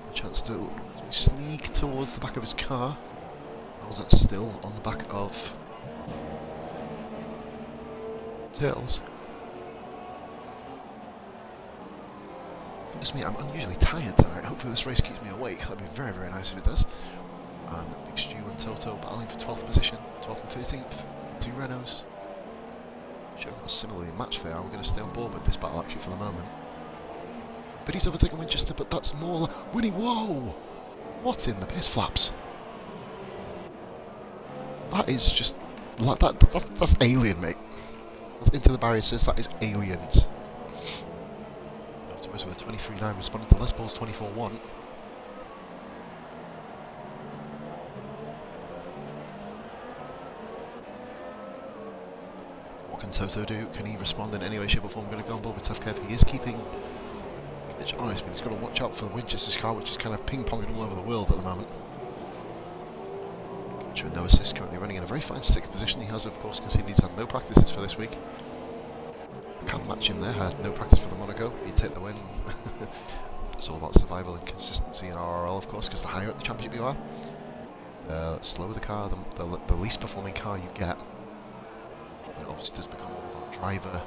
a chance to sneak towards the back of his car. How's that still on the back of Turtles? Goodness me, I'm unusually tired tonight. Hopefully this race keeps me awake. That'd be very, very nice if it does. And Big Stew and Toto battling for 12th position, 12th and 13th. Two Renaults. Should have got similarly matched there. We're going to stay on board with this battle actually for the moment. But he's overtaken Winchester, but that's more winning. Whoa! What's in the piss flaps? That is just like that's alien, mate. That's into the barrier says that is aliens. With a 23.9 responding to Les Paul's 24.1. What can Toto do? Can he respond in any way, shape or form? I'm going to go on board with Tough Kev. He is keeping Mitch honest, but he's got to watch out for the Winchester's car, which is kind of ping-ponging all over the world at the moment. Mitch with no assist, currently running in a very fine 6th position. He has, of course, conceded he's had no practices for this week. Can't match him there, had no practice for the Monaco. You take the win. It's all about survival and consistency in RRL, of course, because the higher up the championship you are, the slower the car, the least performing car you get. It obviously does become all about driver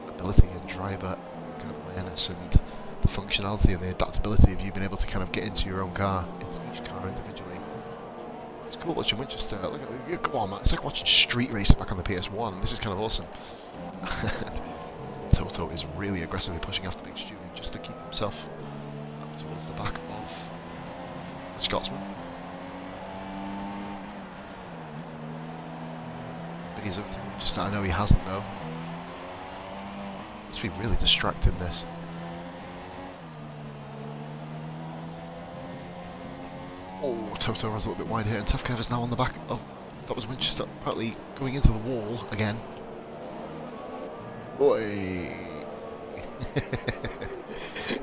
ability and driver kind of awareness and the functionality and the adaptability of you being able to kind of get into your own car, into each car individually. It's cool watching Winchester. Look at, come on, man! It's like watching street racing back on the PS1. This is kind of awesome. Toto is really aggressively pushing after Big Stew just to keep himself up towards the back of the Scotsman. But he's up to just I know he hasn't though. Must be really distracting this. Oh, Toto runs a little bit wide here, and Tough Kev is now on the back of that was Winchester, partly going into the wall again. Boy,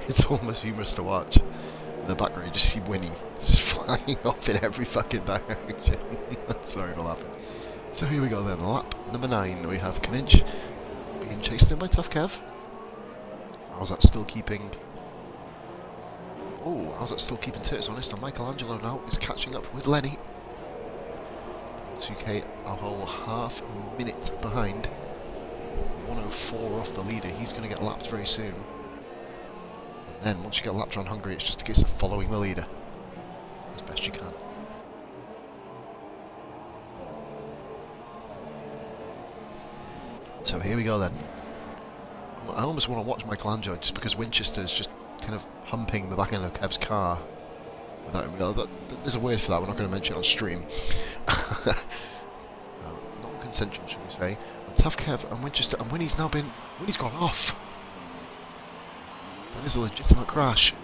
it's almost humorous to watch. In the background, you just see Winnie just flying off in every fucking direction. I'm sorry for laughing. So here we go then. Lap number 9. We have Kaninch being chased in by Tough Kev. How's that still keeping? Oh, how's that still keeping Turtles honest? And Michelangelo now is catching up with Lenny. 2K a whole half minute behind. 104 off the leader. He's going to get lapped very soon. And then once you get lapped around Hungary, it's just a case of following the leader as best you can. So here we go then. I almost want to watch Michelangelo just because Winchester's just kind of humping the back end of Kev's car without him realising. There's a word for that, we're not going to mention it on stream. Non-consensual, should we say. And Tough Kev and Winchester, and Winnie's gone off. That is a legitimate crash.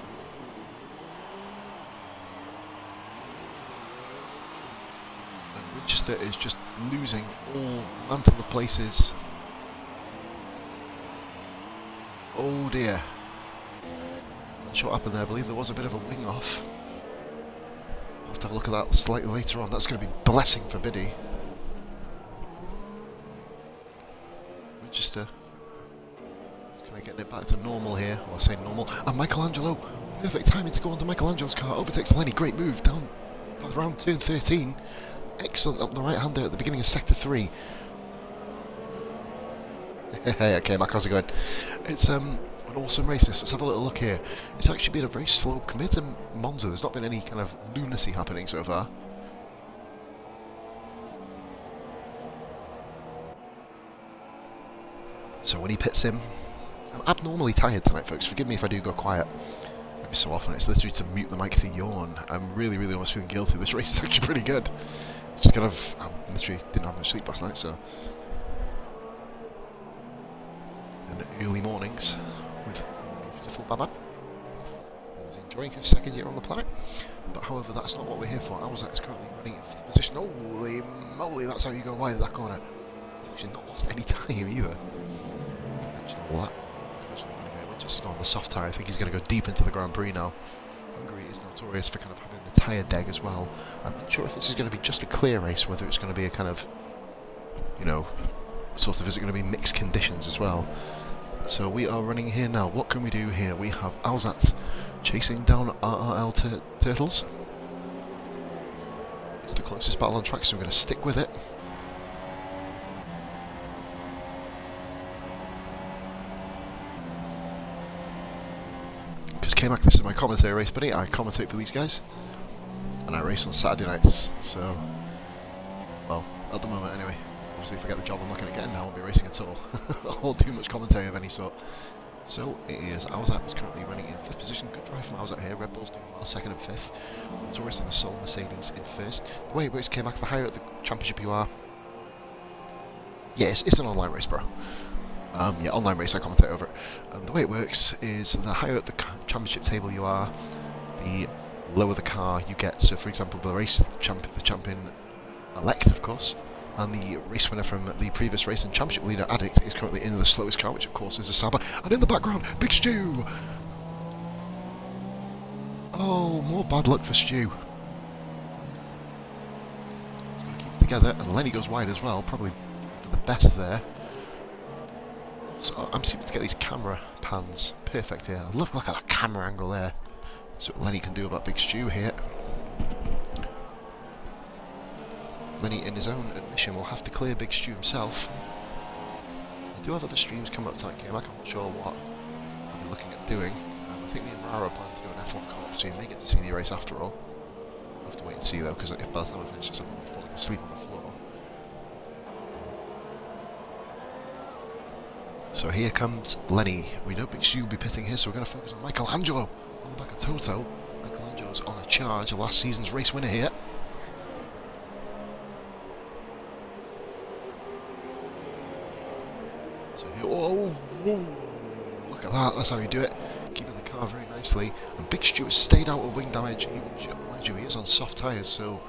And Winchester is just losing all mantle of places. Oh dear. Not sure what happened there. I believe there was a bit of a wing off. I'll have to have a look at that slightly later on. That's going to be blessing for Biddy. Winchester is kind of getting it back to normal here. Well, I say normal. And Michelangelo, perfect timing to go onto Michelangelo's car. Overtakes Lenny. Great move down around turn 13. Excellent up the right hand there at the beginning of sector 3. Hey, okay, Mac, how's it going? It's an awesome race. Let's have a little look here. It's actually been a very slow, compared to Monza, there's not been any kind of lunacy happening so far. So when he pits him, I'm abnormally tired tonight, folks. Forgive me if I do go quiet every so often. It's literally to mute the mic to yawn. I'm really almost feeling guilty. This race is actually pretty good. Just kind of, I literally didn't have much sleep last night, so early mornings with the beautiful Baban, who's enjoying his second year on the planet. But however, that's not what we're here for. Awzak is currently running in 5th position. Holy moly, that's how you go wide of that corner. He's actually not lost any time either. Mention all that. We're just on the soft tyre. I think he's going to go deep into the Grand Prix now. Hungary is notorious for kind of having the tyre deg as well. I'm not sure if this is going to be just a clear race, whether it's going to be a kind of, you know, sort of, is it going to be mixed conditions as well? So we are running here now. What can we do here? We have Awzak chasing down RRL Turtles. It's the closest battle on track, so we're going to stick with it. Because K-Mac, this is my commentary race, buddy. I commentate for these guys. And I race on Saturday nights, so... well, at the moment anyway. Obviously, if I get the job I'm looking at getting now, I won't be racing at all. I won't do much commentary of any sort. So, it is Awzak is currently running in 5th position. Good drive from Awzak here. Red Bull's doing well, 2nd and 5th. Taurus and the Sol Mercedes in 1st. The way it works, K-Mac, the higher at the championship you are... yes, it's an online race, bro. Yeah, online race, I commentate over it. The way it works is the higher at the championship table you are, the lower the car you get. So, for example, the champion-elect, of course, and the race winner from the previous race and championship leader, Addict, is currently in the slowest car, which of course is a Saba. And in the background, Big Stu! Oh, more bad luck for Stu. He's going to keep it together, and Lenny goes wide as well, probably for the best there. So I'm seeming to get these camera pans perfect here. I love, look at that camera angle there. So what Lenny can do about Big Stu here. Lenny, in his own admission, will have to clear Big Stu himself. I do have other streams coming up tonight, K-Mac. I'm not sure what I'll be looking at doing. I think me and Rara plan to do an F1 co-op, so you may get to see the race after all. I'll have to wait and see though, because if by the time I finish this, I'm going to be falling asleep on the floor. So here comes Lenny. We know Big Stu will be pitting here, so we're going to focus on Michelangelo on the back of Toto. Michelangelo's on a charge, last season's race winner here. So here, oh, look at that, that's how you do it. Keeping the car very nicely. And Big Stu has stayed out of wing damage. He is on soft tyres, so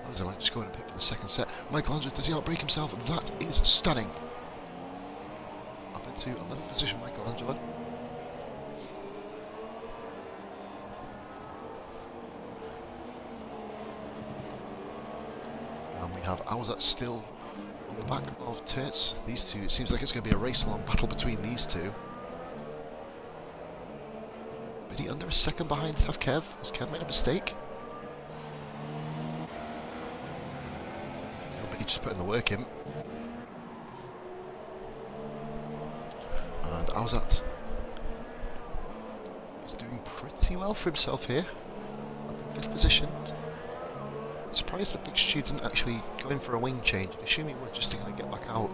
I was like just going to pit for the second set. Michelangelo, does he outbrake himself? That is stunning. Up into 11th position, Michelangelo. And we have Awzak still on the back of Turts. These two, it seems like it's going to be a race-long battle between these two. Biddy under a second behind Tough Kev. Has Kev made a mistake? No, Biddy just putting the work in. And Awzak is doing pretty well for himself here. Up in 5th position. Surprised that Big Stu didn't actually go in for a wing change. I assume he would, just to kind of get back out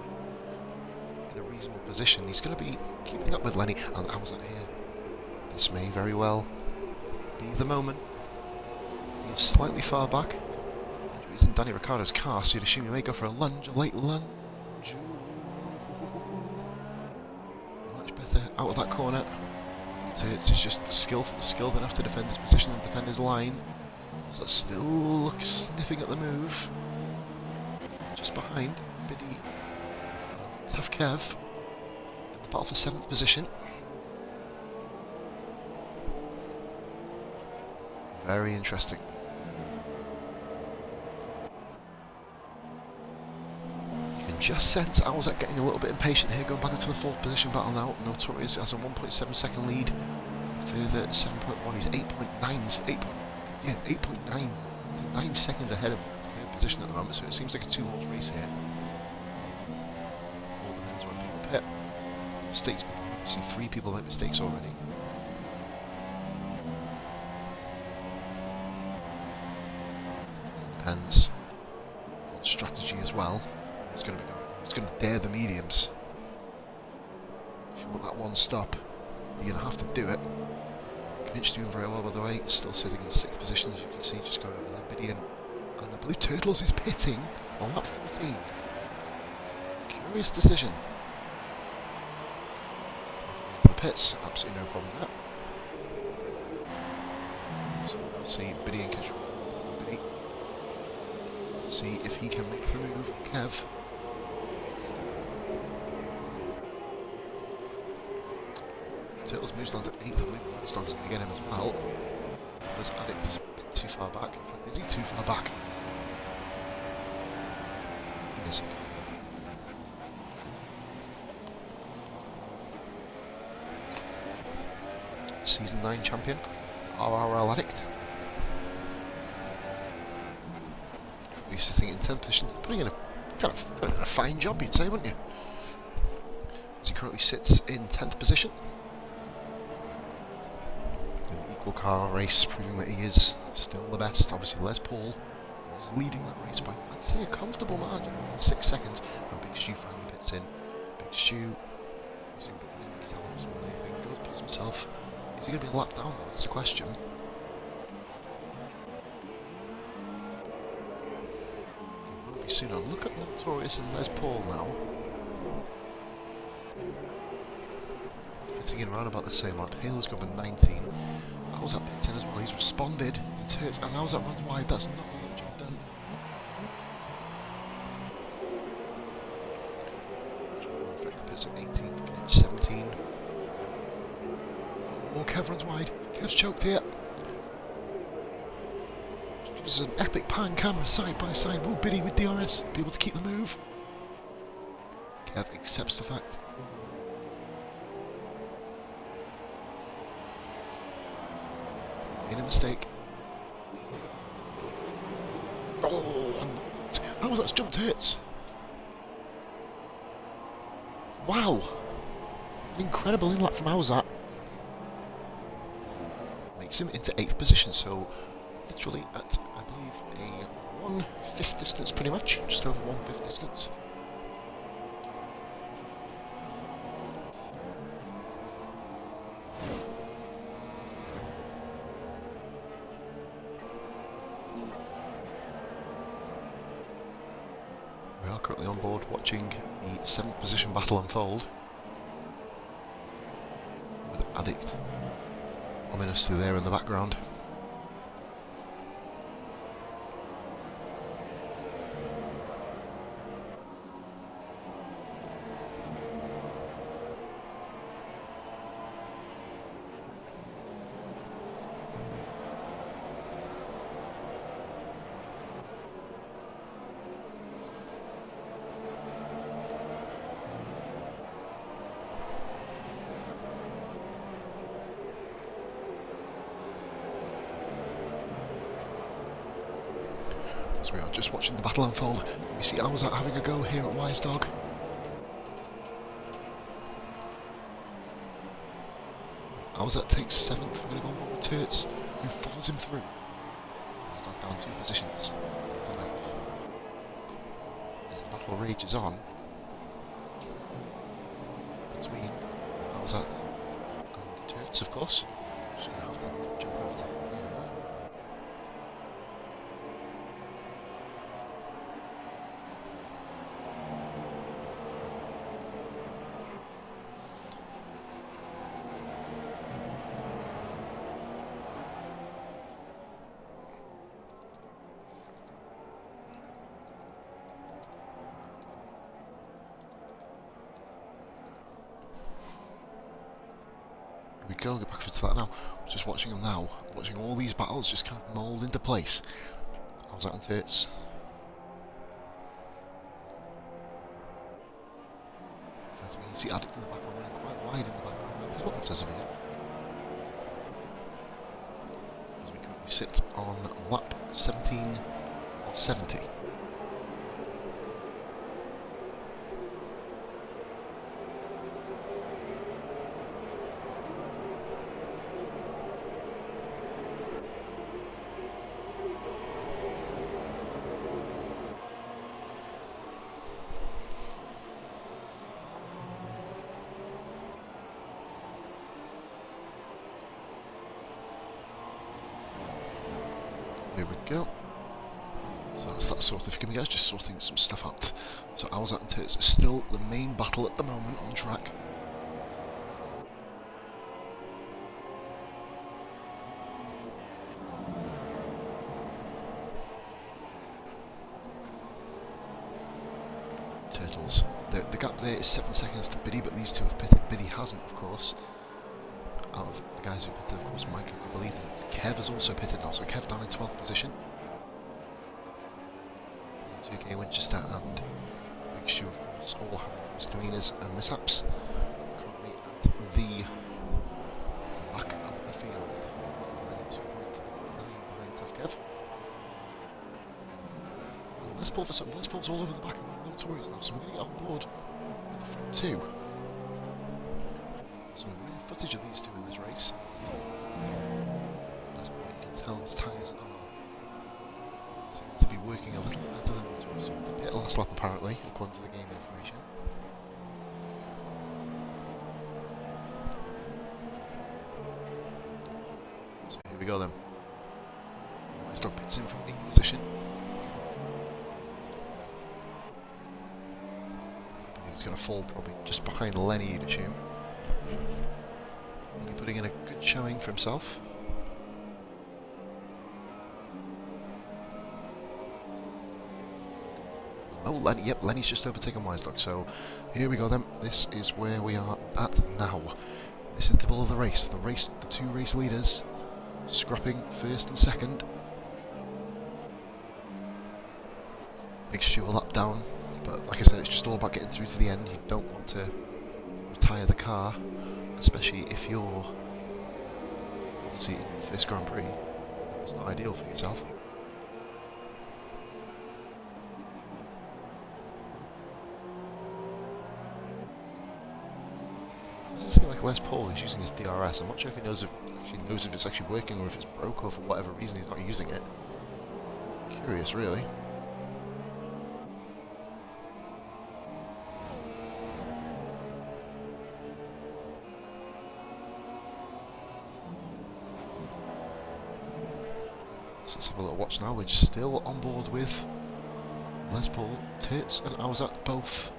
in a reasonable position. He's going to be keeping up with Lenny, and Awzak here. This may very well be the moment. He is slightly far back. He's in Danny Ricciardo's car, so you'd assume he may go for a lunge, a late lunge. Much better out of that corner. It's just skilled enough to defend his position and defend his line. So still looks sniffing at the move. Just behind Biddy. Tough Kev in the battle for 7th position. Very interesting. You can just sense Awzak getting a little bit impatient here, going back into the 4th position battle now. Notorious has a 1.7 second lead. Further 7.1, he's 8.9. 8.9 to 9 seconds ahead of third position at the moment, so it seems like a 2-horse race here. All depends when people pit. Mistakes, I see 3 people make mistakes already. Depends on strategy as well. It's going to dare the mediums. If you want that one stop, you're going to have to do it. It's doing very well, by the way. Still sitting in 6th position, as you can see, just going over there. Biddy and I believe Turtles is pitting on lap 14. Curious decision. pits, absolutely no problem there. So we'll see Biddy and Kedge. Biddy. See if he can make the move. Kev. Turtles moves down to 8th. I believe White Dog's going to get him as well. This Addict is a bit too far back. In fact, is he too far back? He is. Season 9 champion, RRL Addict. He's sitting in 10th position, putting in a fine job, you'd say, wouldn't you? As he currently sits in 10th position. In the equal car race, proving that he is still the best. Obviously, Les Paul was leading that race by, I'd say, a comfortable margin, 6 seconds. And Big Stu finally pits in. Big Stu, goes past himself. Is he going to be a lap down though? That's the question. He will be sooner. Look at Notorious and Les Paul now. Pitting in around about the same lap. Halo's gone for 19. How's that picked in as well? He's responded to Turts, and how's that runs wide? That's not a good job done. The pits at 18, 17. Oh, Kev runs wide. Kev's choked here. Gives us an epic pan camera side by side. Will Biddy with DRS be able to keep the move? Kev accepts the fact. Made a mistake. Oh, and how's that jumped hits? Wow! An incredible in-lap from Howzat. Makes him into 8th position, so literally at, I believe, a 1/5 distance pretty much, just over 1/5 distance. We are currently on board watching the 7th position battle unfold, with Addict ominously there in the background. As we are just watching the battle unfold, we see Howzat having a go here at Wise Dog. Howzat takes 7th. We're going to go on board with Turts, who follows him through. Wise Dog down 2 positions for 9th. As the battle rages on between Howzat and Turts, of course. Just going to have to jump over to we go back to that now. Just watching them now, watching all these battles just kind of mould into place. How's that on Turts? You see Addict in the background, running quite wide in the background. I don't think it says over yet. As we currently sit on lap 17 of 70. Here we go. So that's that sort of gimmick. I was just sorting some stuff out. So Howzat and Turts is still the main battle at the moment on track. there is 7 seconds to Biddy, but these two have pitted. Biddy hasn't, of course. Out of the guys who pitted, of course, Mike, I believe that Kev has also pitted now, so Kev down in 12th position. 2K Winchester and Big Shoe, of course, all having misdemeanors and mishaps. Currently at the back of the field. 2.9 behind Tough Kev. Let's pull for some. Let's pull's all over the back of Notorious now, so we're going to get on board with the front two. Some rare footage of these two in this race. As you can tell, his tyres seem to be working a little bit better than Notorious. Went to pit last lap apparently, according to the game information. So here we go then. Stock pits in from 8th position. He's going to fall probably just behind Lenny, you'd assume. Lenny putting in a good showing for himself. Oh, Lenny, yep, Lenny's just overtaken Wisedock, so here we go then. This is where we are at now. This interval of the race, the two race leaders scrapping first and second. Big Stu a lap down, but like I said, it's just all about getting through to the end. You don't want to retire the car, especially if you're obviously in your first Grand Prix. It's not ideal for yourself. Doesn't seem like Les Paul is using his DRS. I'm not sure if he knows if it's actually working or if it's broke or for whatever reason he's not using it. Curious, really. So let's have a little watch now. We're just still on board with Les Paul, Tits and Awzat both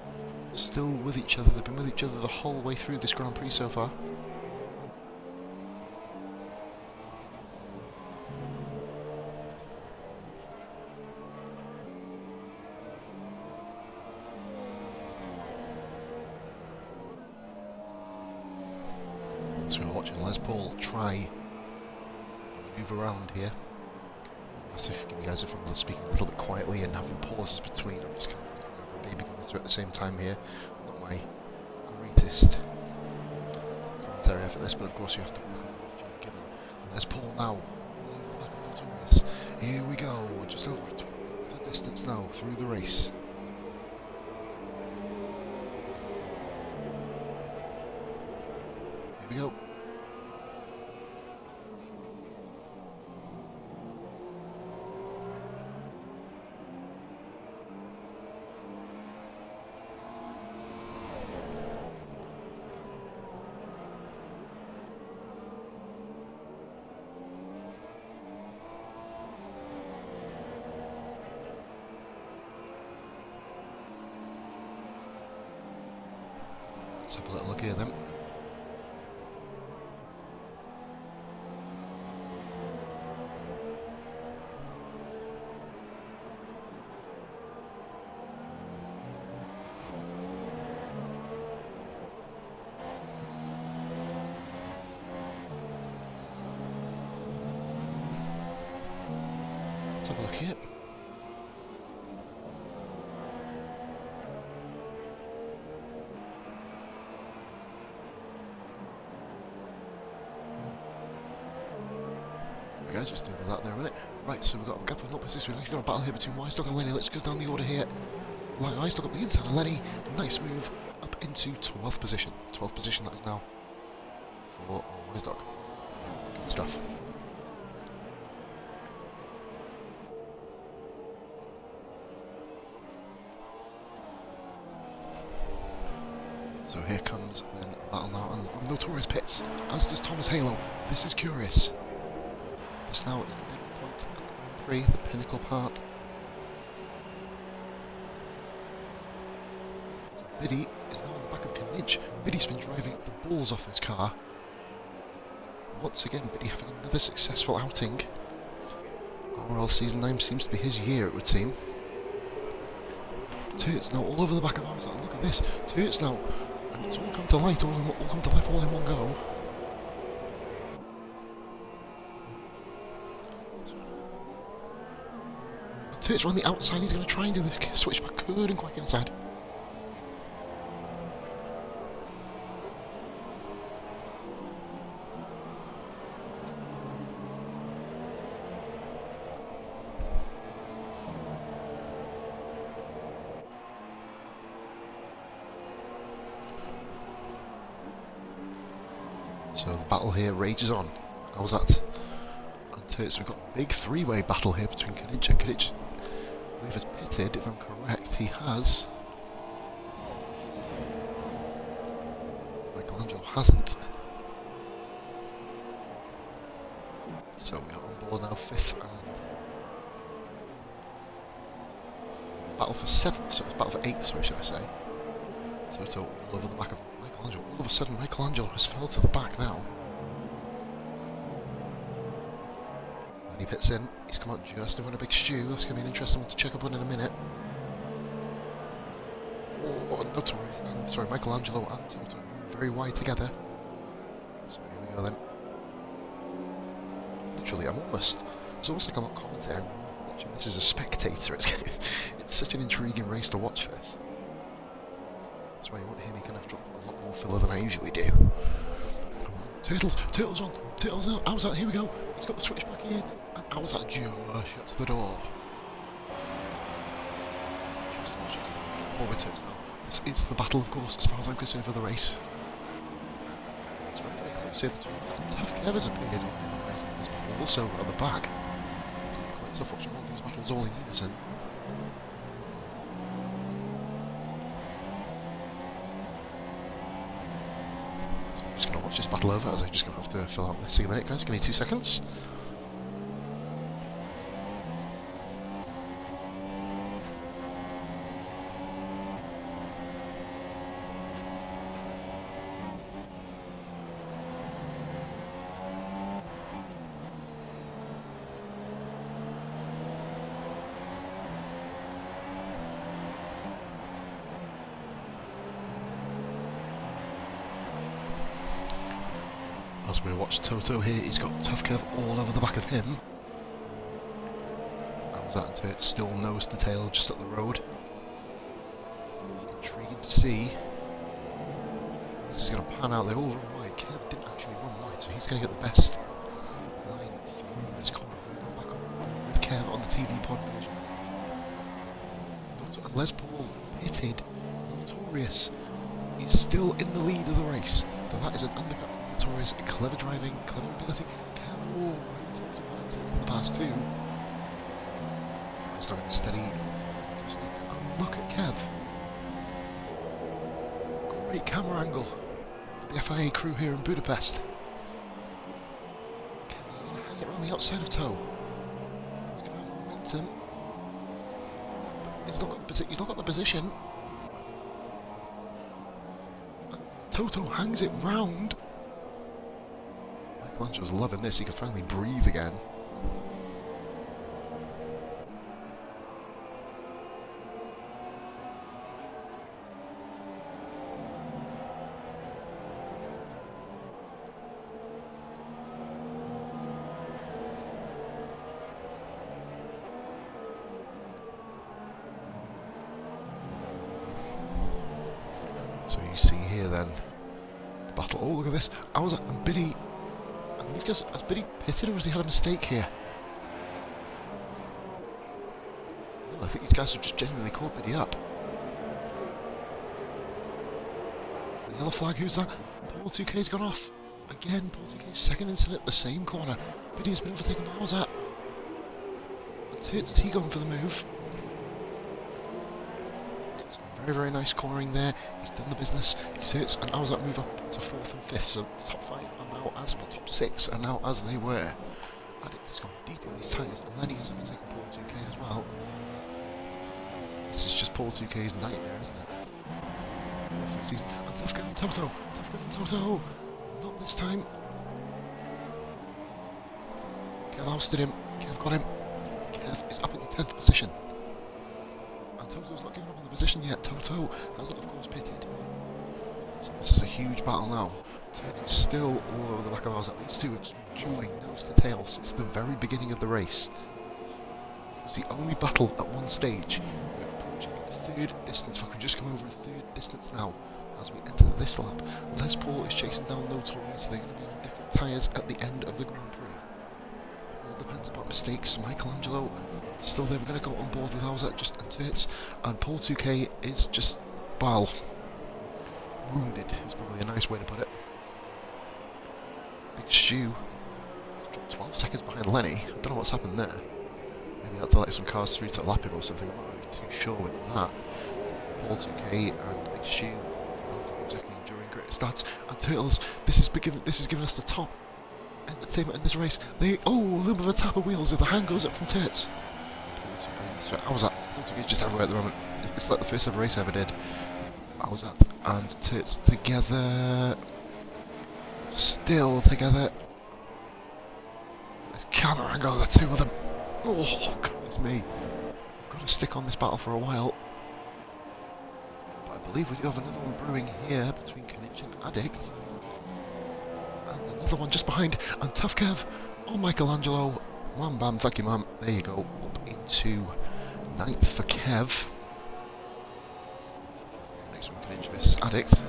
still with each other. They've been with each other the whole way through this Grand Prix so far. So we're watching Les Paul try move around here. I have to forgive you guys if I'm speaking a little bit quietly and having pauses between. I'm just kind of looking over a baby monitor at the same time here. Not my greatest commentary after this, but of course you have to work with what you're given. Les Paul now, all over the back of Notorious. Here we go, just over the distance now through the race. Here we go. Let's have a little look here then. Let's have a look here. Guys, just doing that there a minute. Right, so we've got a gap of 0.6. We've actually got a battle here between Wisedock and Lenny. Let's go down the order here. Wisedock up the inside and Lenny. Nice move up into 12th position. 12th position that is now for Wisedock. Good stuff. So here comes then battle now and Notorious pits, as does Thomas Halo. This is curious. This now is the big point at the Grand Prix, the pinnacle part. Biddy is now on the back of Knidge. Biddy's been driving the balls off his car. Once again, Biddy having another successful outing. RL Season 9 seems to be his year, it would seem. Turts now all over the back of ours. Look at this. Turts now. And it's all come to light, all come to life all in one go. Turts are on the outside. He's going to try and do the switchback. Couldn't quite get inside. So the battle here rages on. How's that? And Turts, we've got a big three-way battle here between Kanic and Kanic. I believe is pitted, if I'm correct. He has. Michelangelo hasn't. So we are on board now, 5th and the battle for 7th, so it's battle for 8th, sorry, should I say. Toto all over the back of Michelangelo. All of a sudden Michelangelo has fell to the back now. And he pits in. He's come out just in front of Big Stew. That's going to be an interesting one to check up on in a minute. Oh, no, sorry, Michelangelo and Toto very wide together. So here we go then. Literally, it's almost like I'm not commentating. I'm watching this as a spectator. It's such an intriguing race to watch this. That's why you won't hear me kind of drop a lot more filler than I usually do. Turtles on, Turtles out, how's that, here we go. He's got the switch back in, and how's that just shuts the door. Shuts the door. More with Turtles now. It's the battle, of course, as far as I'm concerned, for the race. It's very, very close here between Tough Kev has appeared in this battle, also on the back. It's quite tough watching all these battles all in unison. Just going to watch this battle over, as I'm just going to have to fill out this in a minute, guys. Give me 2 seconds. As we watch Toto here, he's got Tough Kev all over the back of him. How's that to it? Still nose to tail just up the road. Intriguing to see. This is going to pan out. They all run wide. Kev didn't actually run wide, so he's going to get the best line through this corner. Go back on with Kev on the TV pod version. And Les Paul pitted. Notorious is still in the lead of the race. So that is an undercut. Torres, clever driving, clever ability. Oh, in the past two. He's starting to steady. And look at Kev. Great camera angle for the FIA crew here in Budapest. Kev is going to hang it around the outside of Toe. He's going to have the momentum. But he's not got the position. And Toto hangs it round. Michelangelo's loving this, he can finally breathe again. So you see here then, the battle. Oh, look at this. I was at Biddy. These guys, has Biddy pitted or has he had a mistake here? No, I think these guys have just genuinely caught Biddy up. The yellow flag, who's that? Paul 2K's gone off. Again, Paul 2K's second incident, the same corner. Biddy has been overtaken by how's that? Is he going for the move? Very, very nice cornering there. He's done the business. And how's that move up to 4th and 5th? So the top 5 are now as well, top 6 are now as they were. Addict has gone deep on these tyres, and then he has overtaken Paul 2K as well. This is just Paul 2K's nightmare, isn't it? For the season. And Tough Kev and Toto. Tough Kev and Toto. Not this time. Kev ousted him. Kev got him. Kev is up into 10th position. Toto's not giving up on the position yet. Toto hasn't, of course, pitted. So this is a huge battle now. Toto's still all over the back of ours. These two are just dueling nose to tail since the very beginning of the race. It was the only battle at one stage. We're approaching a third distance. In fact, we've just come over a third distance now as we enter this lap. Les Paul is chasing down Notorious. They're going to be on different tyres at the end of the Grand Prix. It all depends upon mistakes. Michelangelo still there. We're going to go on board with Hauser just and Turts. And Paul 2K is just, well, wounded is probably a nice way to put it. Big Stu dropped 12 seconds behind Lenny. I don't know what's happened there. Maybe he had to let some cars through to lap him or something. I'm not really too sure with that. Paul 2K and Big Stu both exactly enduring great stats. And Turtles, this is giving us the top entertainment in this race. A little bit of a tap of wheels if the hand goes up from Turts. How was that? Paul 2K just everywhere at the moment. It's like the first ever race I ever did. How was that? And Turts together. Still together. Let's camera angle the two of them. Oh, goodness me. We've got to stick on this battle for a while. But I believe we do have another one brewing here between Knich and Addict. And another one just behind. And Tough Kev. Oh, Michelangelo. Wham bam, thank you, ma'am. There you go. Up into 9th for Kev. Next one, Knich versus Addict.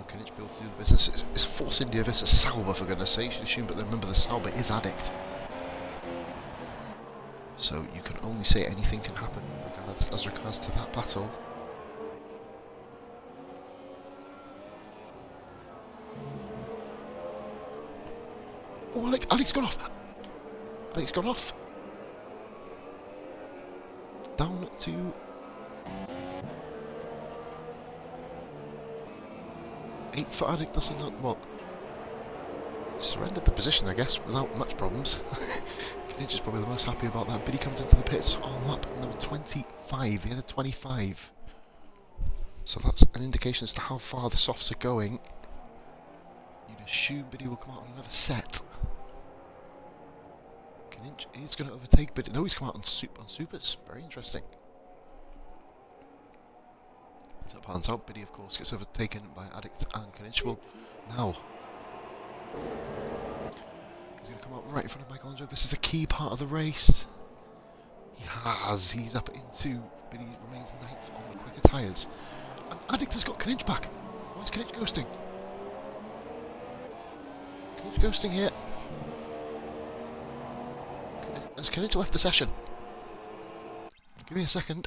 Can each build through the business? It's Force India versus Sauber, for goodness sake. You should assume, but remember the Sauber is Addict. So you can only say anything can happen as regards to that battle. Oh, Alec's gone off! Alec's gone off! Down to... 8th for Addict doesn't not what? Surrendered the position, I guess, without much problems. Knich is probably the most happy about that. Biddy comes into the pits on lap number 25, the end of 25. So that's an indication as to how far the softs are going. You'd assume Biddy will come out on another set. Knich is going to overtake Biddy. No, he's come out on supers. Very interesting. That pans out. Biddy, of course, gets overtaken by Addict and Knich. Well, now he's going to come out right in front of Michelangelo. This is a key part of the race. He's up into Biddy remains 9th on the quicker tyres. And Addict has got Knich back. Why is Knich ghosting? Knich ghosting here. Has Knich left the session? Give me a second.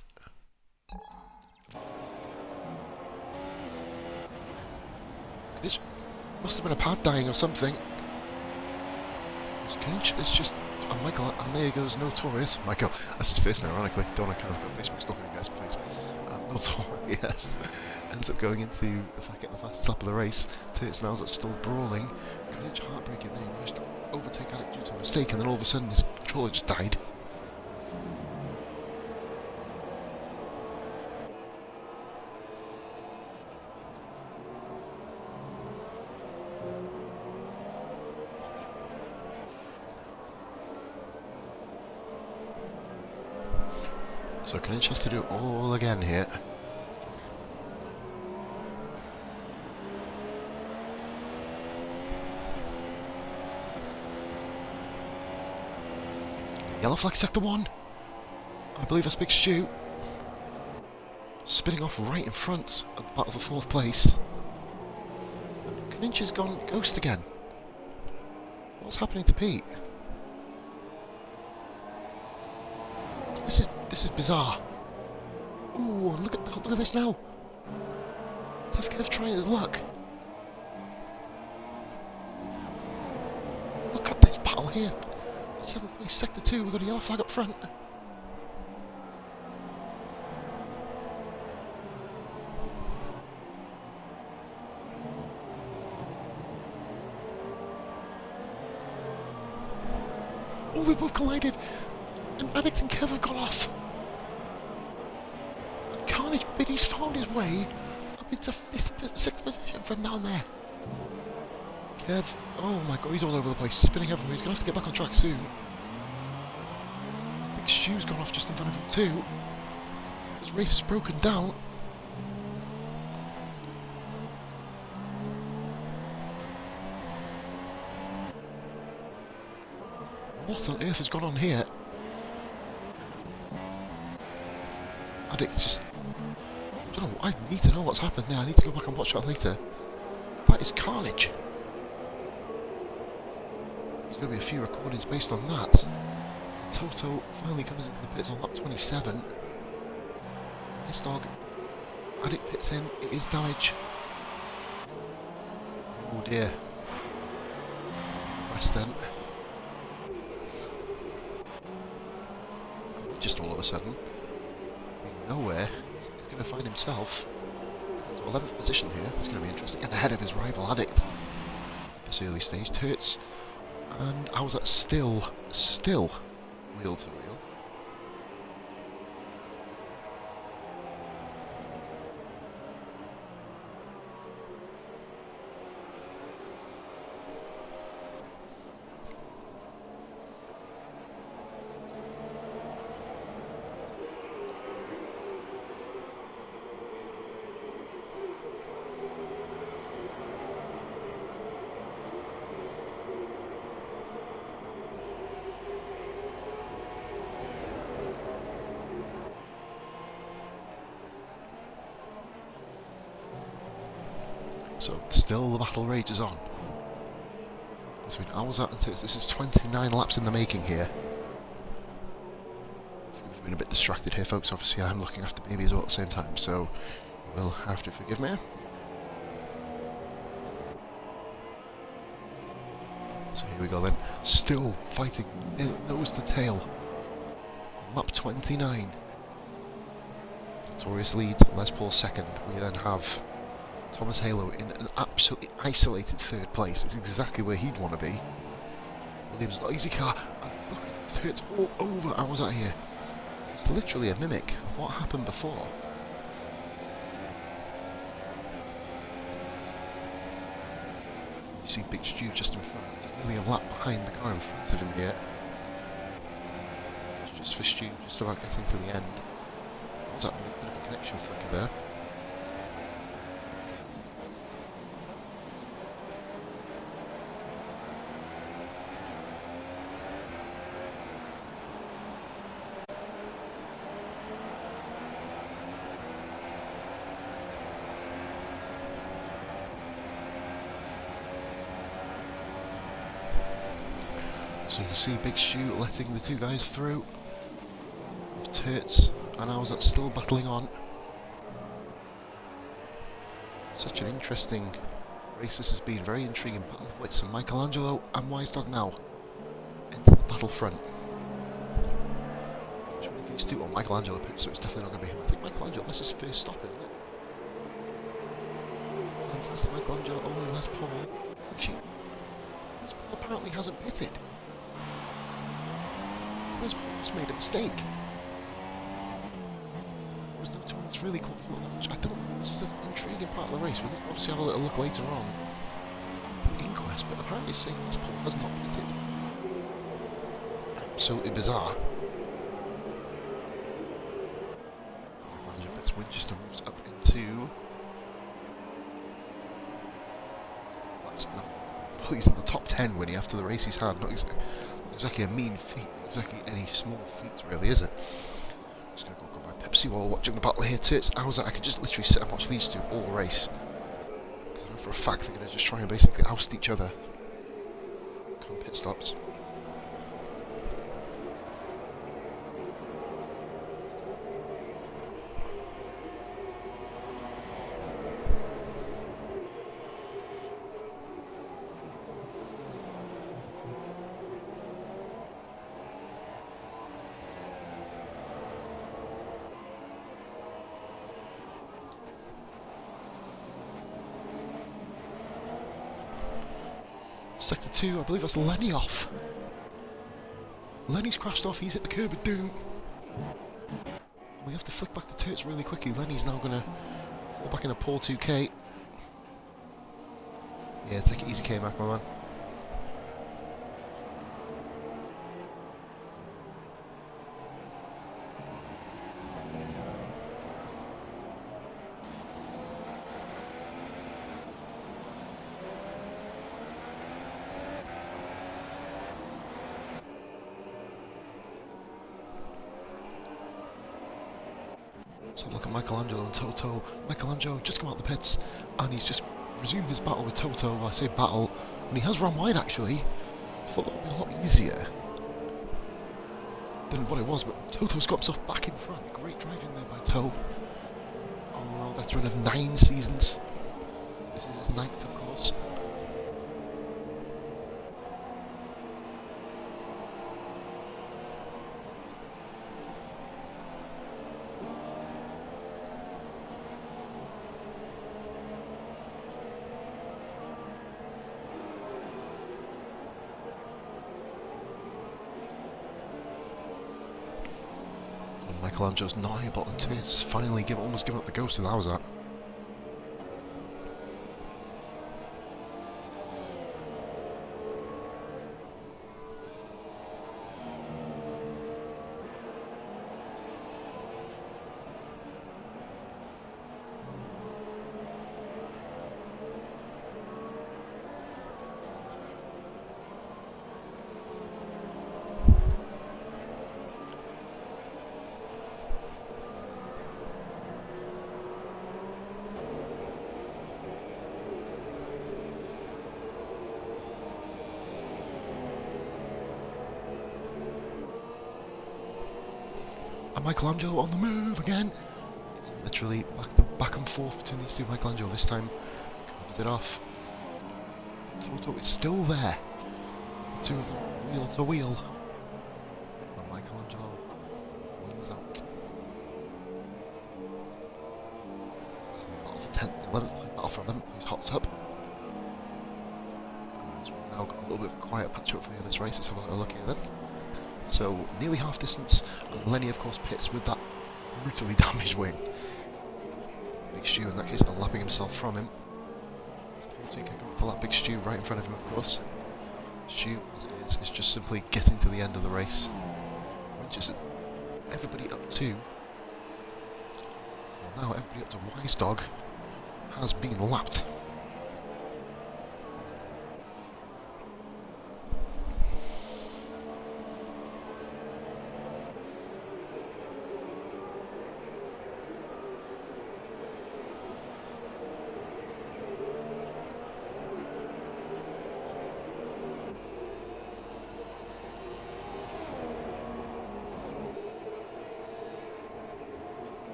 It must have been a pad dying or something. So Knich is just... Oh, Michael, and there goes Notorious. Michael, that's his first name, ironically. Don't want to kind of got Facebook stalking you guys, please. Notorious ends up going into getting the fastest lap of the race. Turts now that's still brawling. Knich heartbreaking there. He managed to overtake Addict due to a mistake, and then all of a sudden his controller just died. So Knich has to do it all again here. Yellow flag sector 1. I believe that's Big Stu. Spinning off right in front at the battle for 4th place. Knich has gone ghost again. What's happening to Pete? This is bizarre. Ooh, look at this now. Tough Kev trying his luck. Look at this battle here. 7th place, sector 2. We've got a yellow flag up front. Oh, they both collided. And Addict and Kev have gone off. Carnage Biddy's found his way up into 6th position from down there. Kev, oh my god, he's all over the place, spinning everywhere. He's going to have to get back on track soon. Big Stu's gone off just in front of him too. His race is broken down. What on earth has gone on here? Addict's just... I don't know, I need to know what's happened there. I need to go back and watch that later. That is carnage. There's going to be a few recordings based on that. Toto finally comes into the pits on lap 27. Nice dog. Addict pits in. It is damage. Oh dear. Quest then. Just all of a sudden, nowhere, he's going to find himself into 11th position here. It's going to be interesting, and ahead of his rival Addict at this early stage. Turts and how's that still wheel to wheel. So, still the battle rages on. Between Owlsat and Turts. This is 29 laps in the making here. We've been a bit distracted here, folks. Obviously, I'm looking after baby as well at the same time, so you will have to forgive me. So here we go then. Still fighting nose to tail. Lap 29. Notorious lead, Les Paul second. We then have Thomas Halo in an absolutely isolated third place. It's exactly where he'd want to be. Williams, not easy car. Look, it hurts all over. I was out here. It's literally a mimic of what happened before. You see Big Stu just in front. He's nearly a lap behind the car in front of him here. It's just for Stu, just about getting to the end. Was that with a bit of a connection flicker there? So you can see Big Stu letting the two guys through. Turts and Owlsat still battling on. Such an interesting race this has been. Very intriguing battle of wits. And Michelangelo and Wise Dog now into the battlefront. Which one of these two? Oh, Michelangelo pits, so it's definitely not going to be him. I think Michelangelo, that's his first stop, isn't it? Fantastic. Michelangelo, only Les Paul. Actually, Les Paul apparently hasn't pitted. Les Paul just made a mistake. Was no tournaments really caught through that much. I don't know. This is an intriguing part of the race. We'll obviously have a little look later on the inquest, but apparently it's saying this Paul has not pitted. Absolutely bizarre. Manager bits Winchester moves up into. That's not. Well, he's in the top 10 winning after the race he's had. Not exactly a mean feat. Not exactly any small feat, really, is it? Just gonna go buy Pepsi while watching the battle here. Turts, Owlsat, I could just literally sit and watch these two all race. Because I know for a fact they're gonna just try and basically oust each other. Come pit stops. Sector 2, I believe that's Lenny off. Lenny's crashed off, he's hit the curb of doom. We have to flick back to Turts really quickly. Lenny's now going to fall back in a poor 2k. Yeah, take it easy, K-Mac, my man. Michelangelo and Toto. Michelangelo just come out the pits, and he's just resumed his battle with Toto. Well, I say battle, and he has run wide actually. I thought that would be a lot easier than what it was, but Toto's got himself back in front. Great driving there by Toe. Oh, veteran of 9 seasons. This is his 9th, of course. Michelangelo's not able to finally almost given up the ghost that I was at. And Michelangelo on the move again. It's literally back and forth between these two. Michelangelo this time covers it off. Toto is still there. The two of them wheel to wheel. And Michelangelo wins out. It's the battle for 10th, 11th battle for them. He's hot up. And we've now got a little bit of a quiet patch hopefully in this race. Let's have a look here then. So, nearly half distance, and Lenny of course pits with that brutally damaged wing. Big Stu in that case lapping himself from him. Can go up to that Big Stu right in front of him of course. Stu, as it is just simply getting to the end of the race. Which is everybody up to... Well now everybody up to Wise Dog has been lapped.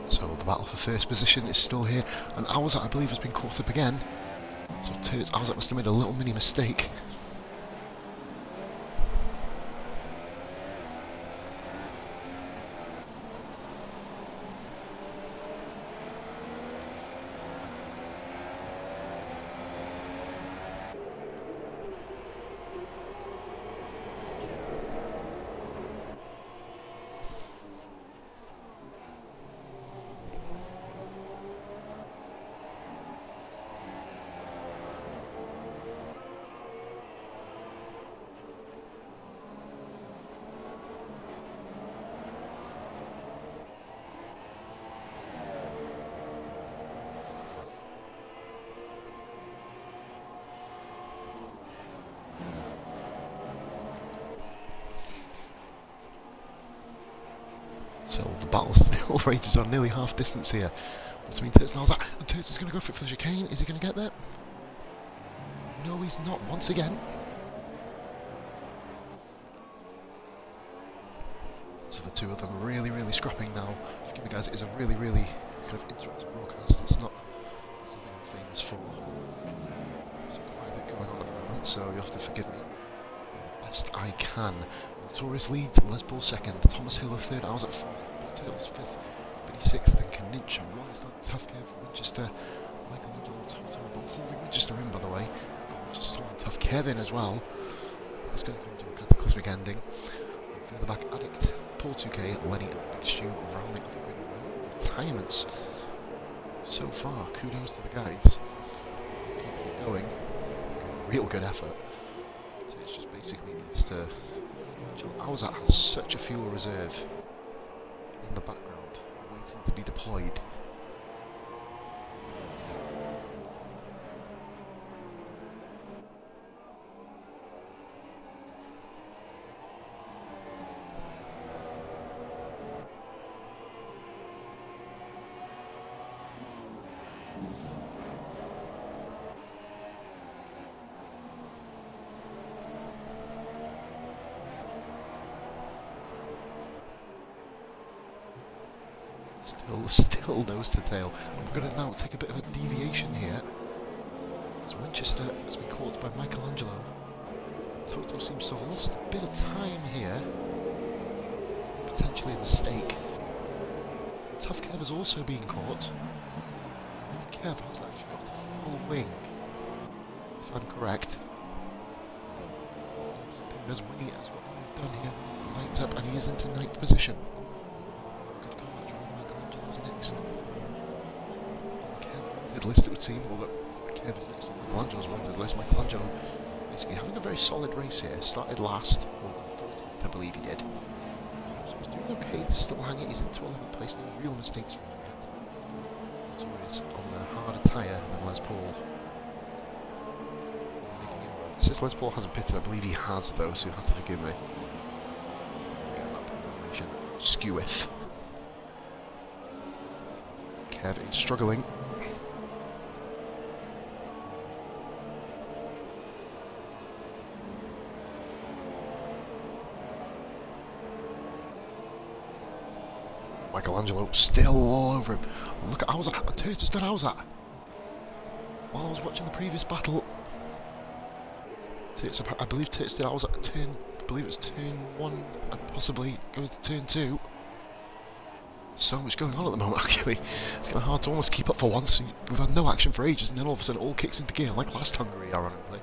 So the battle for first position is still here, and Owlsat I believe has been caught up again. So Owlsat must have made a little mini mistake. So the battle still rages on, nearly half distance here between Turts and Owlsat. And Turts is going to go for it for the chicane. Is he going to get there? No, he's not once again. So the two of them really scrapping now. Forgive me guys, it is a really kind of interactive broadcast. It's not something I'm famous for. There's quite a bit going on at the moment, so you have to forgive me. The best I can. Notorious leads, Les Paul second, Thomas Hill of third, Owlsat fourth, Turtles fifth, Billy sixth, then Kaninch and Wise Dog, Tough Kev, Winchester, Michelangelo, Toto, both holding Winchester in by the way, and Winchester holding Tough Kev in as well. It's going to come to a cataclysmic ending. And further back, Addict, Paul 2K, Lenny and Big Stu rounding off the grid. Retirements so far, kudos to the guys. Keeping it going, real good effort. So it just basically needs to... Owlsat has such a fuel reserve in the background, waiting to be deployed. Still nose to tail. And we're going to now take a bit of a deviation here. As Winchester has been caught by Michelangelo. Toto seems to have lost a bit of time here. Potentially a mistake. Tough Kev is also being caught. Kev has actually got a full wing, if I'm correct. As Winnie has got the move done here, lines up and he is into 9th position. Good combat drive, Michelangelo's next. On the Kev wanted list, it would seem, although Kev is next on Michelangelo's wanted list. Michelangelo basically having a very solid race here. Started last, or 14th, I believe he did. So he's doing okay to still hang it. He's into 11th place, no real mistakes for him yet. It's always on the harder tyre than Les Paul. Since Les Paul hasn't pitted, I believe he has though, so you'll have to forgive me. Get that bit of information. Skeweth. Kev is struggling. Michelangelo still all over him. And look at Hauser. And Turtis done Hauser. While I was watching the previous battle, I believe Turtis did Hauser at turn, I believe it's turn 1, and possibly going to turn 2. So much going on at the moment, actually. It's kind of hard to almost keep up for once. We've had no action for ages, and then all of a sudden it all kicks into gear, like last Hungary, ironically.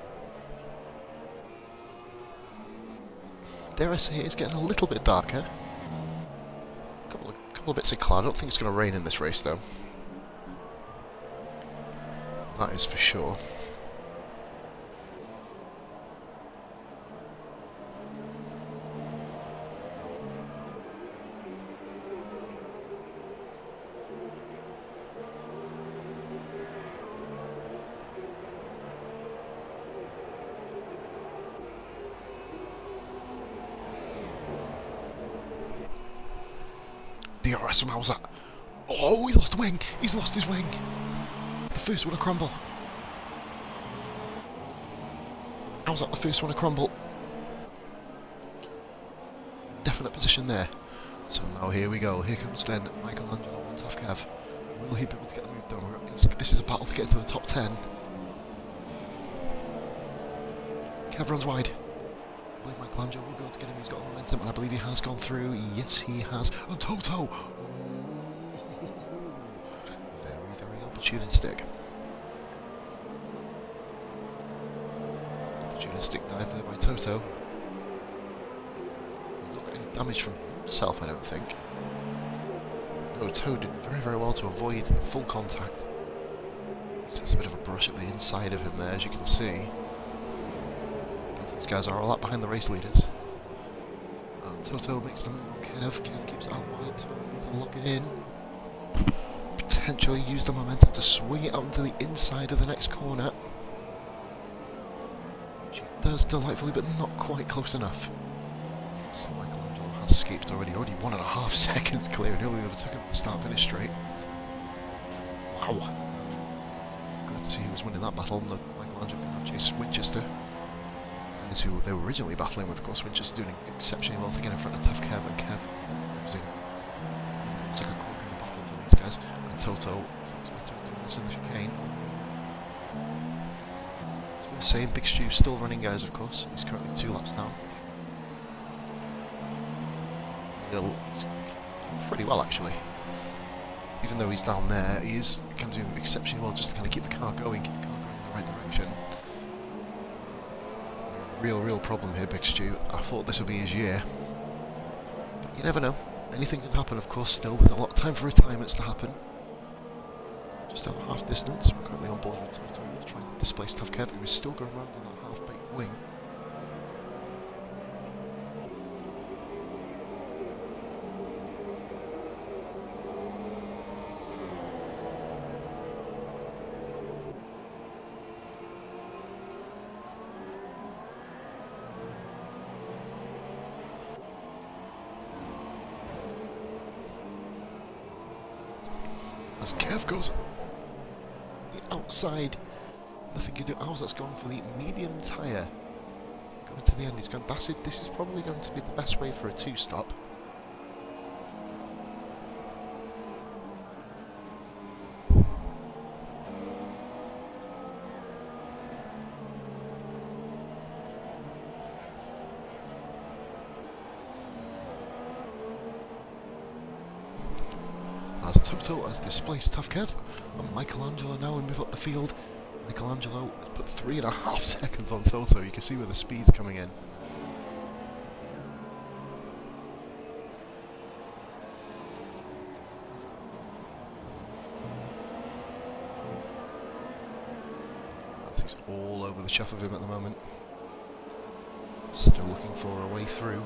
Dare I say it's getting a little bit darker. Couple of bits of cloud. I don't think it's going to rain in this race, though. That is for sure. DRS from Hauser. Oh, he's lost a wing. He's lost his wing. The first one to crumble. Hauser, the first one to crumble. Definite position there. So now here we go. Here comes then Michelangelo on Tough Kev. Will he be able to get the move done? This is a battle to get into the top 10. Kev runs wide. I believe Michelangelo will be able to get him. He's got momentum, and I believe he has gone through. Yes, he has. Oh, Toto! Very, very opportunistic. Opportunistic dive there by Toto. Not got any damage from himself, I don't think. No, Toto did very, very well to avoid full contact. There's a bit of a brush at the inside of him there, as you can see. These guys are a lot behind the race leaders. Toto makes the move on Kev. Kev keeps it out wide. Toto needs to lock it in. Potentially use the momentum to swing it up into the inside of the next corner. She does delightfully, but not quite close enough. So Michelangelo has escaped already. Already 1.5 seconds clear. Nearly overtook him at the start finish straight. Wow. Glad to see who was winning that battle. And Michelangelo can now chase Winchester, who they were originally battling with. Of course, Winchester doing exceptionally well to get in front of Tough Kev, and Kev losing. It's like a cork in the bottle for these guys. And Toto thinks better at doing this in the chicane. As we were saying, Big Stu still running, guys, of course. He's currently 2 laps down. He's pretty well, actually. Even though he's down there, he is kind of doing exceptionally well just to kind of keep the car going in the right direction. Real problem here, Big Stu. I thought this would be his year. But you never know. Anything can happen, of course, still. There's a lot of time for retirements to happen. Just over half distance. We're currently on board with Toto, trying to displace Tough Kev, who is still going around on that half-baked wing. As Kev goes the outside, nothing you do. Hauser's gone for the medium tyre. Going to the end, he's gone. This is probably going to be the best way for a 2-stop. as Toto has displaced Tough Kev, and Michelangelo now will move up the field. Michelangelo has put 3.5 seconds on Toto. You can see where the speed's coming in. He's all over the chuff of him at the moment. Still looking for a way through.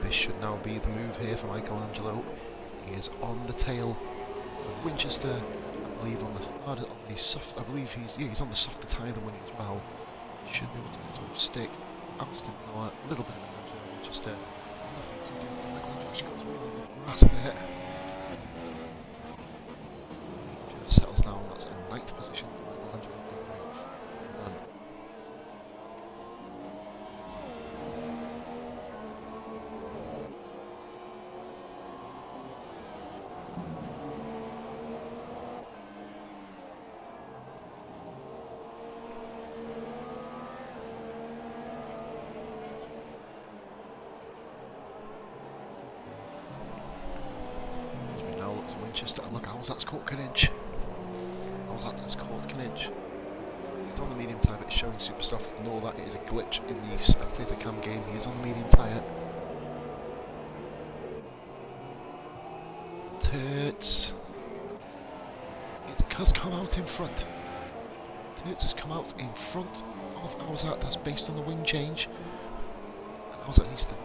This should now be the move here for Michelangelo. He is on the tail of Winchester, I believe on the soft. I believe he's on the softer tyre than Winnie as well. Should be able to get this move stick. Austin Power, a little bit of advantage on Winchester. Nothing too dirty. Michelangelo actually got wheel on the grass there. Just settles down. That's a 9th position for Michelangelo. Good move. Well done. Winchester, look, Alzat's caught Kinich. Alzat has caught Kinich. He's on the medium tyre, but it's showing super soft. Ignore that, it is a glitch in the spectator cam game. He is on the medium tyre. Turts. It has come out in front. Turts has come out in front of Alzat. That's based on the wing change. And Alzat needs to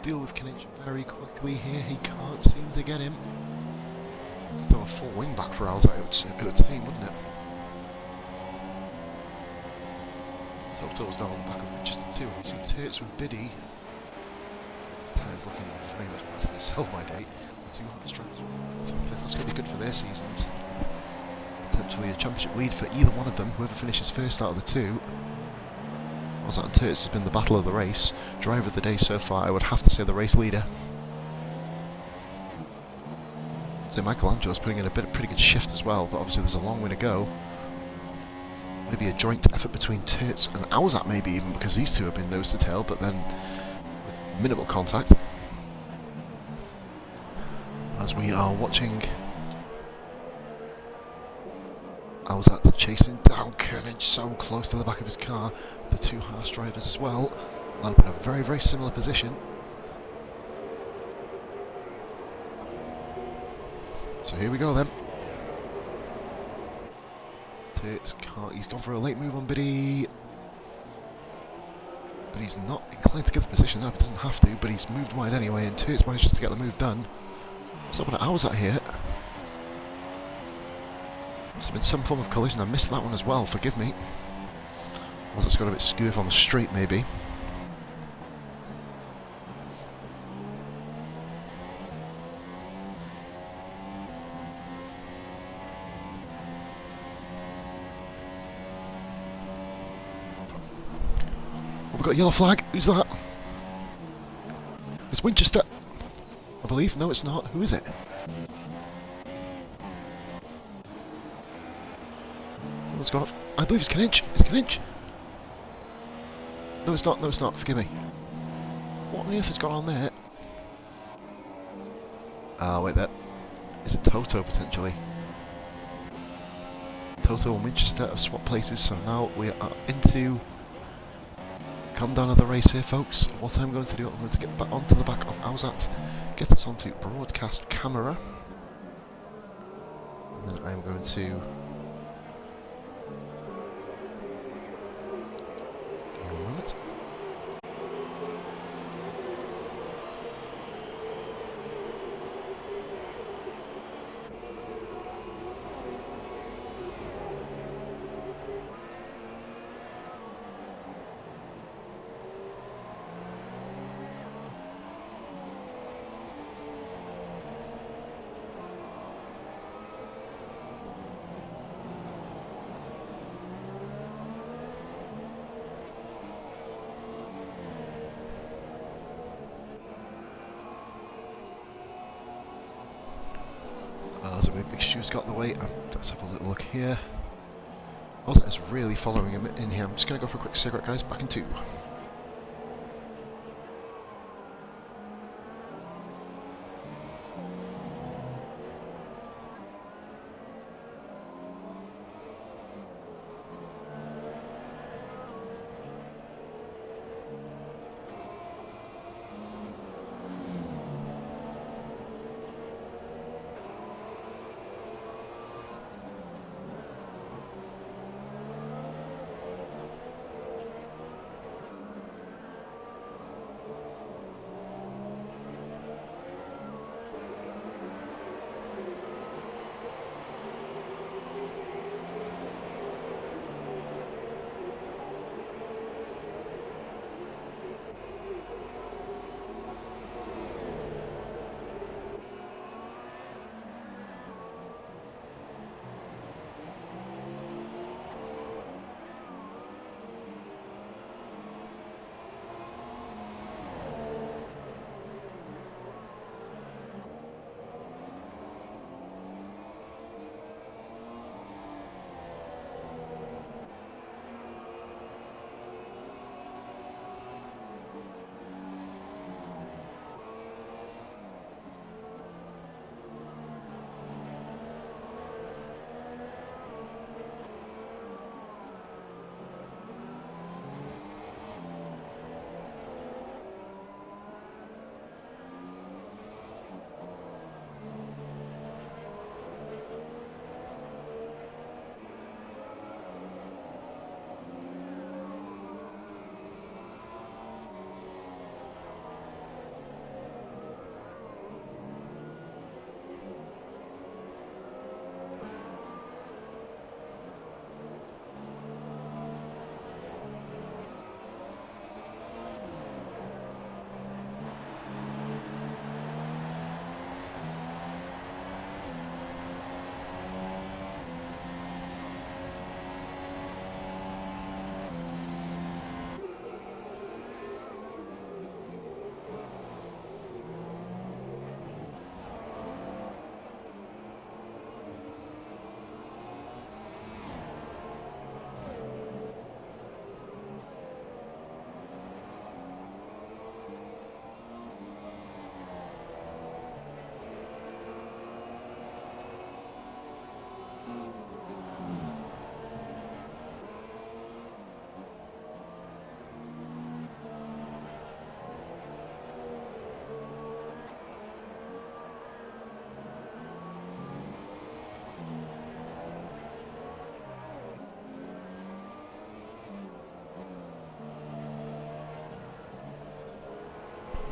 deal with Kinich very quickly here. He can't seem to get him. Throw a full wing back for Alzat, it would seem, wouldn't it? Toto's down on the back of Winchester too. You see Turts with Biddy. The tyre's looking very much past their sell-by date. The two hard strikers, 4th and 5th. That's going to be good for their seasons. Potentially a championship lead for either one of them. Whoever finishes first out of the two. Alzat and Turts has been the battle of the race. Driver of the day so far, I would have to say the race leader. So Michelangelo's putting in a pretty good shift as well, but obviously there's a long way to go. Maybe a joint effort between Turts and Alzat maybe even, because these two have been nose to tail, but then with minimal contact. As we are watching Alzat chasing down Koenig so close to the back of his car, the two Haas drivers as well. They'll be in a very, very similar position. So here we go then. He's gone for a late move on Biddy. But he's not inclined to get the position up, he doesn't have to, but he's moved wide anyway, and Turts manages to get the move done. What's up with Alzat here? Must have been some form of collision, I missed that one as well, forgive me. Alzat's got a bit skew on the straight maybe. We've got a yellow flag. Who's that? It's Winchester, I believe. No, it's not. Who is it? Someone's gone off. I believe it's Kinich. It's Kinich. No, it's not. No, it's not. Forgive me. What on earth has gone on there? Ah, wait there. Is it Toto, potentially? Toto and Winchester have swapped places, so now we are into... come down of the race here, folks. What I'm going to do, I'm going to get back onto the back of Alzat, get us onto broadcast camera, and then I'm going to... give me a moment. There's a big Stu's got the way. Let's have a little look here. Ozza is really following him in here. I'm just going to go for a quick cigarette, guys. Back in 2.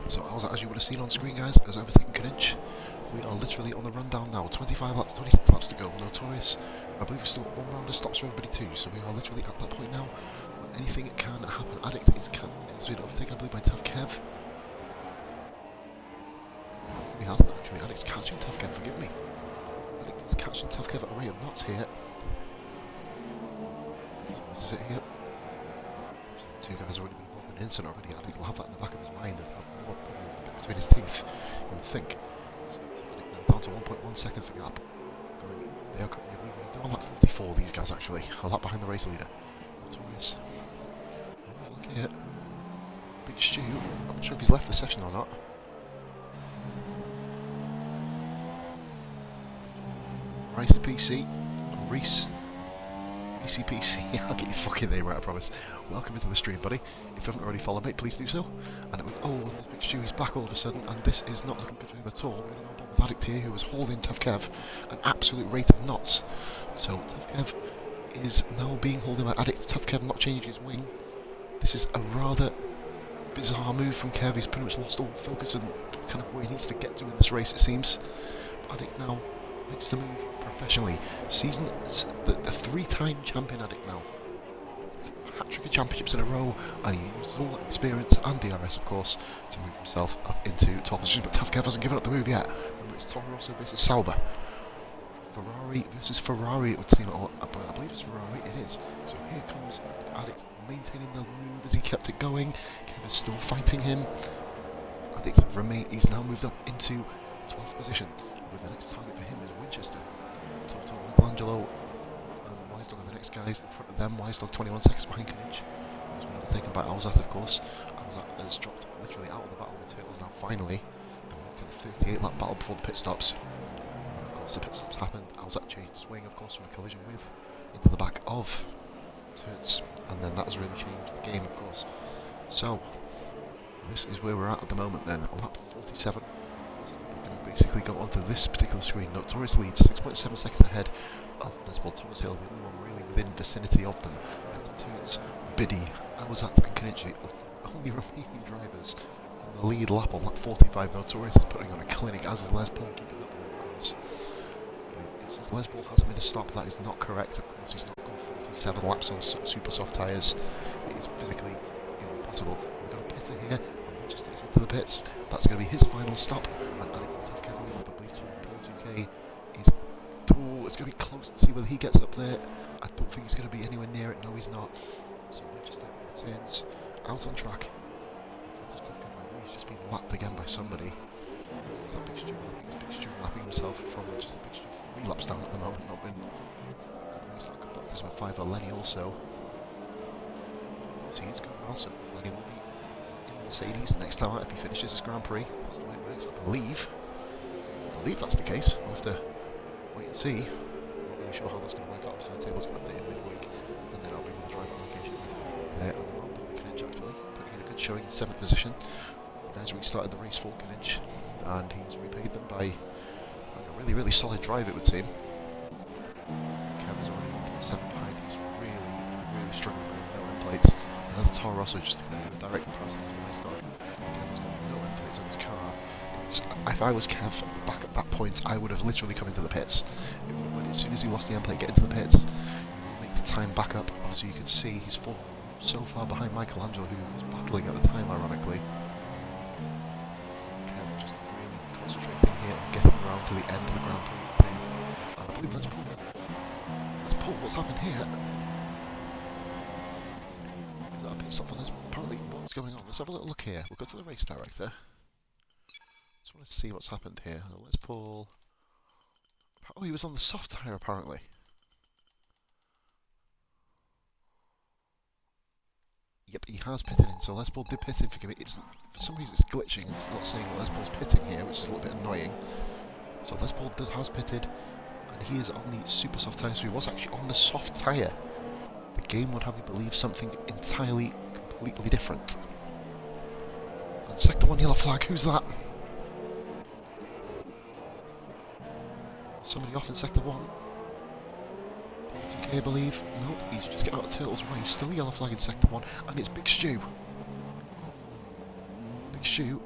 So as you would have seen on screen, guys, has overtaken Kinich. We are literally on the rundown now. 25 laps, 26 laps to go. Notorious. I believe we're still got 1 round of stops for everybody too. So we are literally at that point now. Anything can happen. Addict is been overtaken, I believe, by Tough Kev. He hasn't actually. Addict's catching Tough Kev. Forgive me. Addict is catching Tough Kev at a rate of knots here. So this is it here. So the 2 guys have already been involved in an incident already. Addict will have that in the back of his mind and have more between his teeth, you would think. So Addict now down to 1.1 seconds to gap. They're on lap 44, these guys actually. A lap behind the race leader. Notorious. Look here. Big Stu. I'm not sure if he's left the session or not. Ricey PC. Reese. PC. I'll get your fucking name right, I promise. Welcome into the stream, buddy. If you haven't already followed me, please do so. And it was, there's Big Stu, he's back all of a sudden, and this is not looking good for him at all. We're going on board with Addict here, who was holding Tough Kev an absolute rate of knots. So Tough Kev is now being held by Addict. Tough Kev not changing his wing. This is a rather bizarre move from Kev. He's pretty much lost all focus and kind of where he needs to get to in this race, it seems. Addict now likes to move professionally. The 3-time champion Addict now. Hat-trick of championships in a row, and he uses all that experience and DRS, of course, to move himself up into 12th position. But Tough Kev hasn't given up the move yet. Remember, it's Toro Rosso versus Sauber. Ferrari versus Ferrari, it would seem, but I believe it's Ferrari. It is. So here comes Addict maintaining the move as he kept it going. Kev is still fighting him. Addict he's now moved up into 12th position. With the next target for him is Winchester. Toto Michelangelo and Weisdog are the next 6 guys in front of them. Wiselock 21 seconds behind Knight. Has been overtaken by Alzat, of course. Alzat has dropped literally out of the battle with Turtles now, finally. It's in a 38 lap battle before the pit stops. And of course, the pit stops happened. Alzat changed his wing, of course, from a collision with into the back of Turts. And then that has really changed the game, of course. So, this is where we're at the moment then. Lap 47. So we're going to basically go onto this particular screen. Notorious leads 6.7 seconds ahead of Thomas Hill, the only one really within vicinity of them. And it's Turts, Biddy, Alzat and Knight, the only remaining drivers on the lead lap on lap 45. Notorious is putting on a clinic, as is Les Paul, keeping up with him, of course. It says Les Paul hasn't made a stop. That is not correct. Of course, he's not gone 47 laps on super soft tyres. It is physically impossible. We've got a pitter here, and Manchester is into the pits. That's going to be his final stop. And Alex and Tough Kevin, I believe, Paul 2K is. Oh, it's going to be close to see whether he gets up there. I don't think he's going to be anywhere near it. No, he's not. So Manchester returns out on track. He's just been lapped again by somebody. Is that Big Stu? I think it's Big Stu lapping himself from just Big Stu 3 laps down at the moment. Not been good race. That could this with 5 Lenny also. So he's going well, so Lenny will be in the Mercedes next time out if he finishes his Grand Prix. That's the way it works, I believe. I believe that's the case. We'll have to wait and see. I'm not really sure how that's going to work out. Obviously, the table's updated midweek, and then I'll bring the driver allocation there on the round. Knight actually putting in a good showing in 7th position. The guys restarted the race for Knight, and he's repaid them by a really, really solid drive, it would seem. Kev is already 1.7 behind. He's really, really struggling with no end plates. Another Toro Rosso just a direct comparison to a nice dog. Kev's got no end plates on his car. If I was Kev back at that point, I would have literally come into the pits. As soon as he lost the end plate, get into the pits, he will make the time back up. Obviously, you can see he's fallen so far behind Michelangelo, who was battling at the time, ironically. Kev just really concentrating here on getting around to the end of the Grand Prix team. And I believe that's Paul. That's Paul. What's happened here? Is that a pit stop for this? Apparently, what's going on? Let's have a little look here. We'll go to the race director. Just want to see what's happened here. Let's Paul. Oh, he was on the soft tyre apparently. Yep, he has pitted in, so Les Paul did pit in for me. For some reason it's glitching, it's not saying that Les Paul's pitting here, which is a little bit annoying. So Les Paul has pitted, and he is on the super soft tyre, so he was actually on the soft tyre. The game would have you believe something entirely, completely different. And sector 1 yellow flag, who's that? Somebody off in sector 1. Okay, I believe. Nope, he's just getting out of Turtle's way. Still a yellow flag in sector 1, and it's Big Stu. Big Stu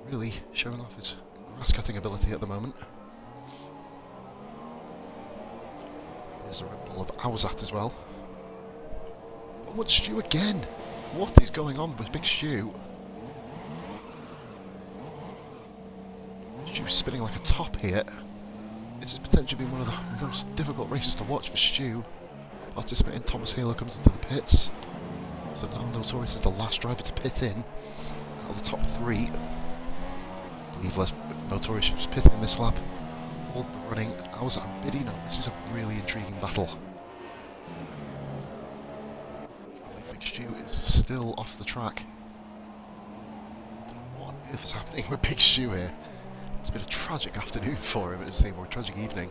really showing off his grass cutting ability at the moment. There's a Red Bull of Alzat as well. Oh, it's Stu again! What is going on with Big Stu? Stu's spinning like a top here. This has potentially been one of the most difficult races to watch for Stu. Participating Thomas Halo comes into the pits. So now Notorious is the last driver to pit in out of the top 3. I believe Notorious should just pit in this lap. Hold the running. Alzat and Biddy now. This is a really intriguing battle. I believe Big Stu is still off the track. What on earth is happening with Big Stu here? It's been a tragic afternoon for him, it would seem, or a tragic evening.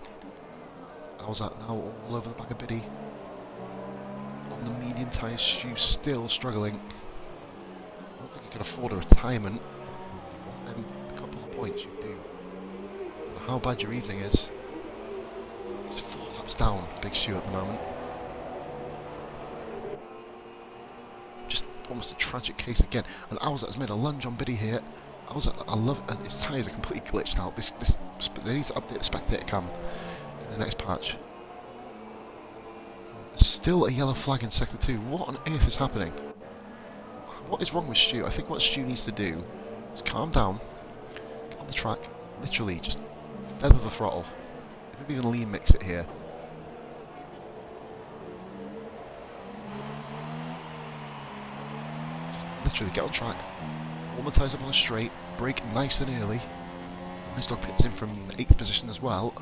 Alzat now all over the back of Biddy. On the medium tyres, Stu still struggling. I don't think you can afford a retirement. You want them a couple of points, you do. No matter how bad your evening is. He's 4 laps down, Big Stu at the moment. Just almost a tragic case again. And Alzat has made a lunge on Biddy here. I love, and his tyres are completely glitched out. They need to update the spectator cam in the next patch. Still a yellow flag in sector 2. What on earth is happening? What is wrong with Stu? I think what Stu needs to do is calm down, get on the track, literally just feather the throttle. Maybe even lean mix it here. Just literally get on track. Warm the tyres up on a straight, brake nice and early. Nice dog pits in from 8th position as well.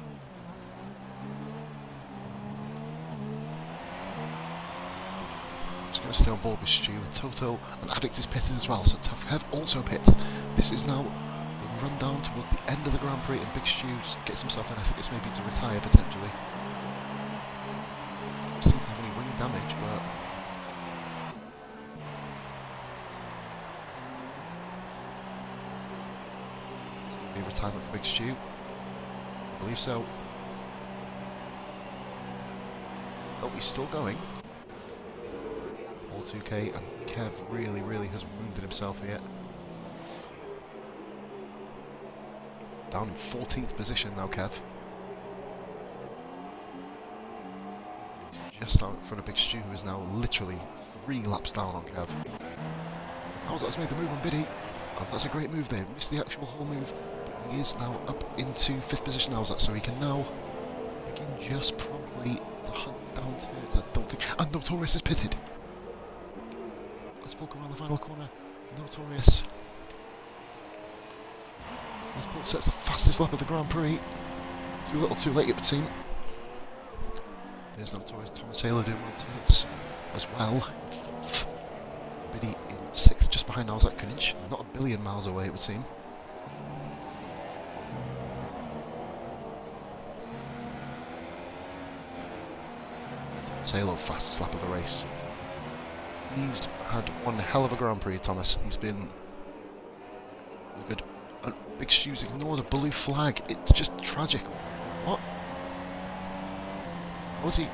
He's going to stay on board with Stu, and Toto and Addict is pitted as well, so Tough Kev also pits. This is now the run down towards the end of the Grand Prix, and Big Stu gets himself in. I think it's maybe to retire potentially. Doesn't seem to have any wing damage, but it's going to be retirement for Big Stu. I believe so. Oh, he's still going. All 2K, and Kev really has wounded himself here. Down in 14th position now, Kev. He's just out in front of Big Stu, who is now literally 3 laps down on Kev. How's made the move on Biddy? Oh, that's a great move there. Missed the actual whole move, but he is now up into 5th position now, so he can now begin just probably to hunt down turns. I don't think. And Notorious is pitted. Let's poke around the final corner. Notorious. Let's Paul sets the fastest lap of the Grand Prix. Too little, too late, it would seem. There's Notorious. Thomas Taylor doing well turns as well. In 4th. Biddy in 6th, just behind Nowzat Kuninch. Not a billion miles away, it would seem. Halo, fastest lap of the race. He's had one hell of a Grand Prix, Thomas. He's been really good. And Big Stu's ignore the blue flag. It's just tragic. What? Was he?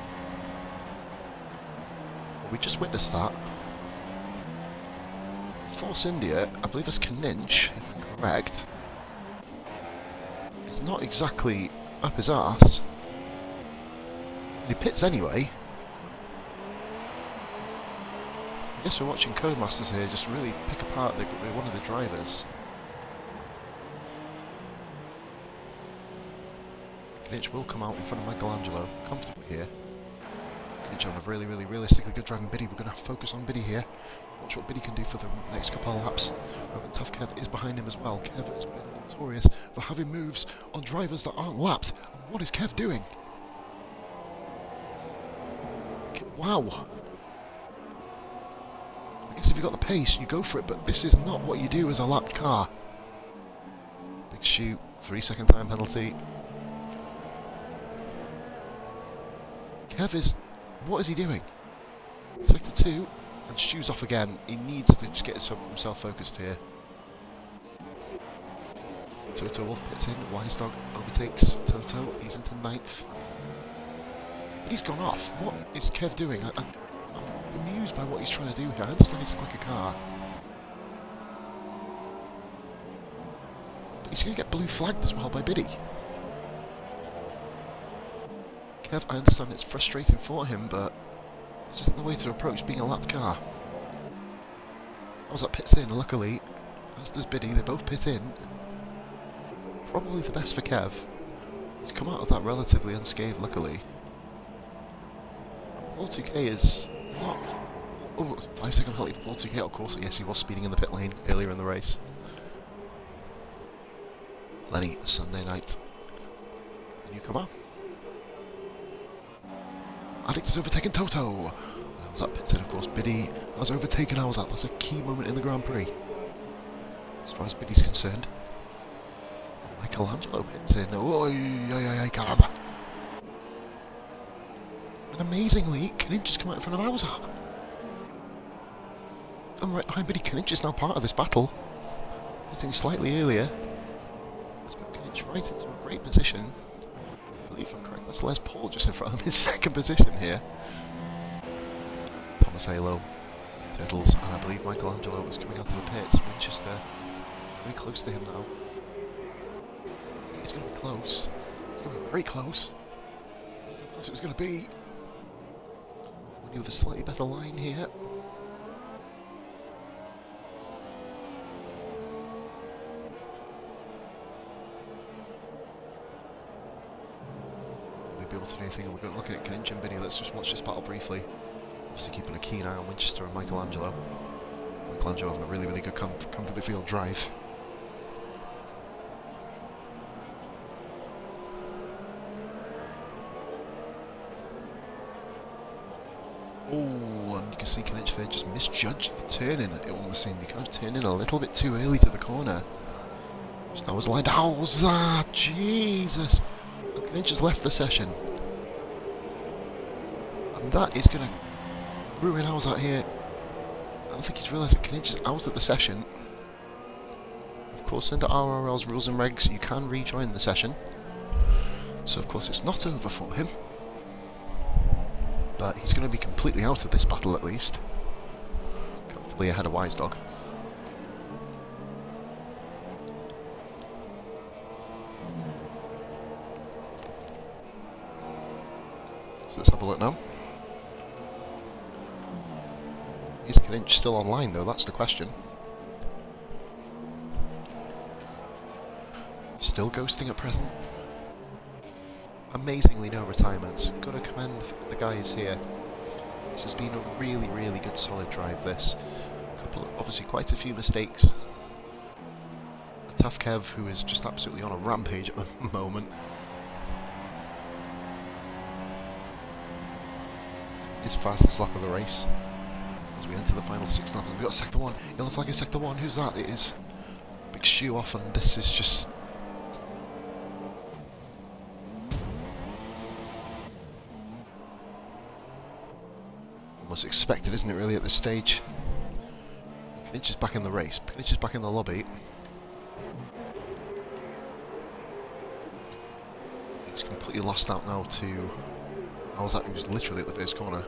Well, we just witnessed that. Force India, I believe it's Kuninch, if I'm correct. It's not exactly up his arse. He pits anyway. I guess we're watching Codemasters here just really pick apart one of the drivers. Kuninch will come out in front of Michelangelo comfortably here. Kuninch on a really realistically good driving Biddy. We're going to focus on Biddy here. Watch what Biddy can do for the next couple of laps. Tough Kev is behind him as well. Kev has been notorious for having moves on drivers that aren't lapped. And what is Kev doing? Wow. I guess if you've got the pace, you go for it, but this is not what you do as a lapped car. Big shoot, 3-second time penalty. Kev is... what is he doing? Sector 2, and Stu's off again. He needs to just get himself focused here. Toto Wolf pits in, Wise Dog overtakes Toto, he's into 9th. But he's gone off. What is Kev doing? I'm amused by what he's trying to do here. I understand it's a quicker car. But he's going to get blue flagged as well by Biddy. Kev, I understand it's frustrating for him, but this isn't the way to approach being a lap car. That pits in, luckily, as does Biddy. They both pit in. Probably the best for Kev. He's come out of that relatively unscathed, luckily. Paul 2K is not... oh, 5-second penalty for Paul 2K, of course. Yes, he was speeding in the pit lane earlier in the race. Lenny, Sunday night. Newcomer. Addict has overtaken Toto. Nowzat pits in, of course. Biddy has overtaken Nowzat. That's a key moment in the Grand Prix, as far as Biddy's concerned. Michelangelo pits in. Oi, caramba. And amazingly, Kuninch has come out in front of Nowzat. I'm right behind Biddy. Kuninch is now part of this battle. I think slightly earlier. Let's put Kuninch right into a great position. I believe I'm correct. That's Les Paul just in front of him in 2nd position here. Thomas Halo, Turtles, and I believe Michelangelo is coming out of the pits. Winchester, very close to him now. He's going to be close. He's going to be very close. That's how close it was going to be. Winnie with a slightly better line here. Be able to do anything. We're looking at Kuninch and Biddy. Let's just watch this battle briefly. Obviously keeping a keen eye on Winchester and Michelangelo. Michelangelo having a really good come to the field drive. Oh, and you can see Knight there just misjudged the turning. It almost seemed he kind of turned in a little bit too early to the corner. That was like, how was that? Jesus! Knight just left the session. And that is going to ruin Howzat here. I don't think he's realised that Knight is out of the session. Of course, under RRL's rules and regs, you can rejoin the session. So of course it's not over for him. But he's going to be completely out of this battle at least. Comfortably ahead of Wise Dog. So let's have a look now. Is Kninch still online though? That's the question. Still ghosting at present. Amazingly no retirements. Gotta commend the guys here. This has been a really, really good solid drive this. Obviously quite a few mistakes. A tough Kev who is just absolutely on a rampage at the moment. His fastest lap of the race. As we enter the final 6 laps. We've got sector 1. Yellow flag in sector 1. Who's that? It is Big Shoe off, and this is just... almost expected, isn't it, really, at this stage? Knight is back in the race. Knight is back in the lobby. He's completely lost out now to... Howzat, who's literally at the first corner.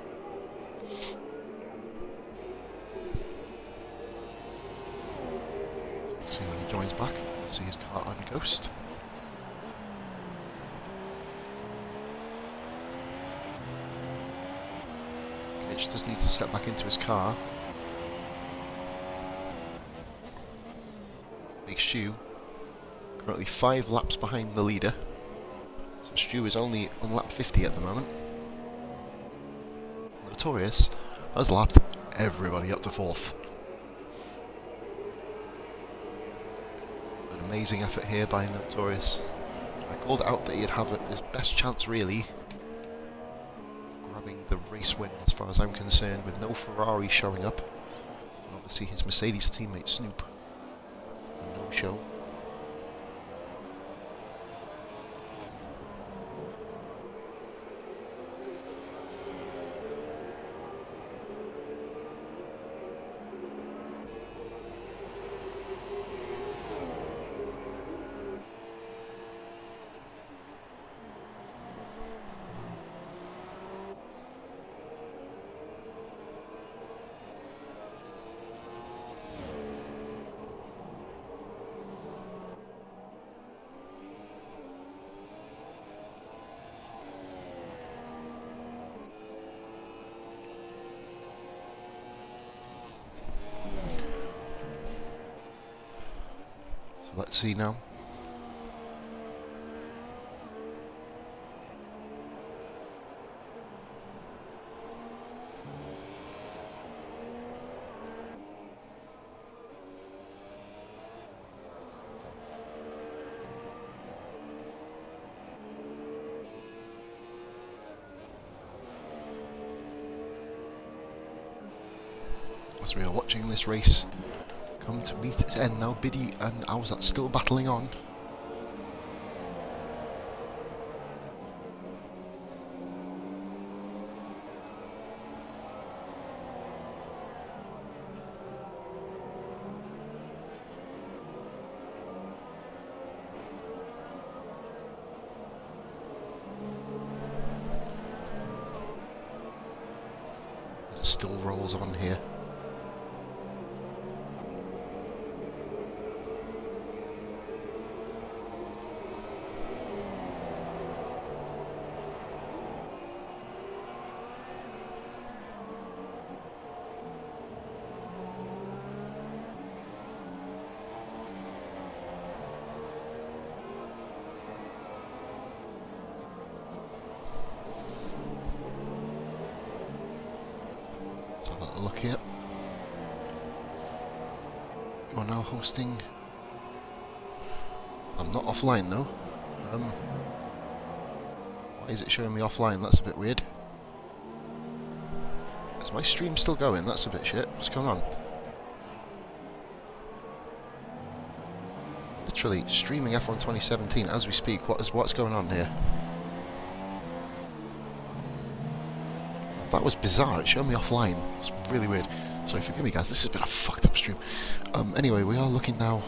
See when he joins back. See his car on Ghost. Knight does need to step back into his car. Big Shoe currently 5 laps behind the leader. So Stu is only on lap 50 at the moment. Notorious has lapped everybody up to 4th. An amazing effort here by Notorious. I called it out that he'd have his best chance really of grabbing the race win as far as I'm concerned, with no Ferrari showing up. And obviously his Mercedes teammate Snoop, a no-show. Let's see now. As we are watching this race come to meet its end now, Biddy and Howzat still battling on. As it still rolls on here. Let's have a look here. You're now hosting. I'm not offline though. Why is it showing me offline? That's a bit weird. Is my stream still going? That's a bit shit. What's going on? Literally streaming F1 2017 as we speak. What's going on here? That was bizarre. It showed me offline. It's really weird. Sorry, forgive me, guys. This has been a fucked up stream. Anyway, we are looking now.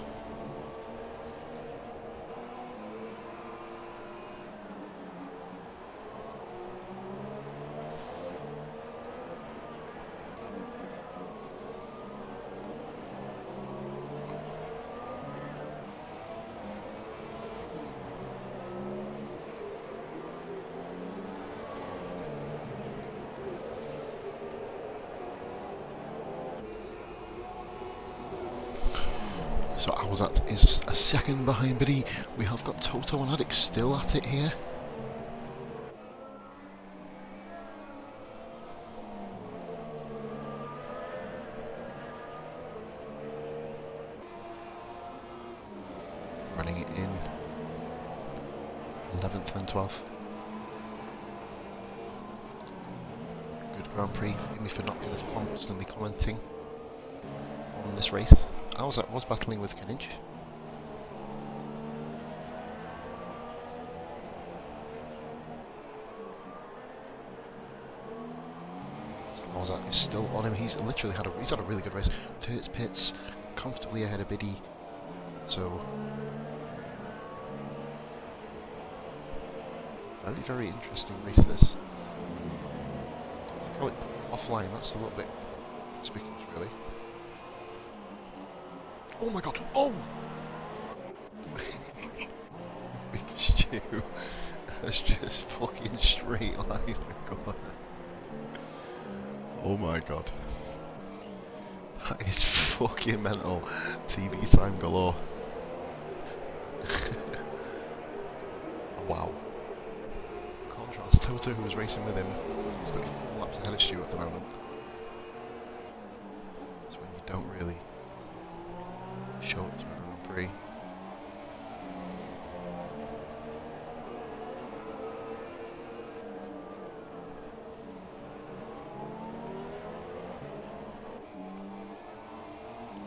So Alzat is a second behind Biddy. We have got Toto and Addict still at it here. Running it in 11th and 12th. Good Grand Prix. Forgive me for not constantly commenting on this race. Alzat was battling with Kinich. So Alzat is still on him. He's literally had a really good race. Turts pits comfortably ahead of Biddy. So very interesting race this. Don't like how it offline. That's a little bit conspicuous, really. Oh my god! Oh! Big Stew. That's just fucking straight line in the corner. Oh my god. That is fucking mental. TV time galore. Wow. Contrast, Toto, who was racing with him, he's got 4 laps ahead of Stu at the moment. That's when you don't really show it to a Grand Prix.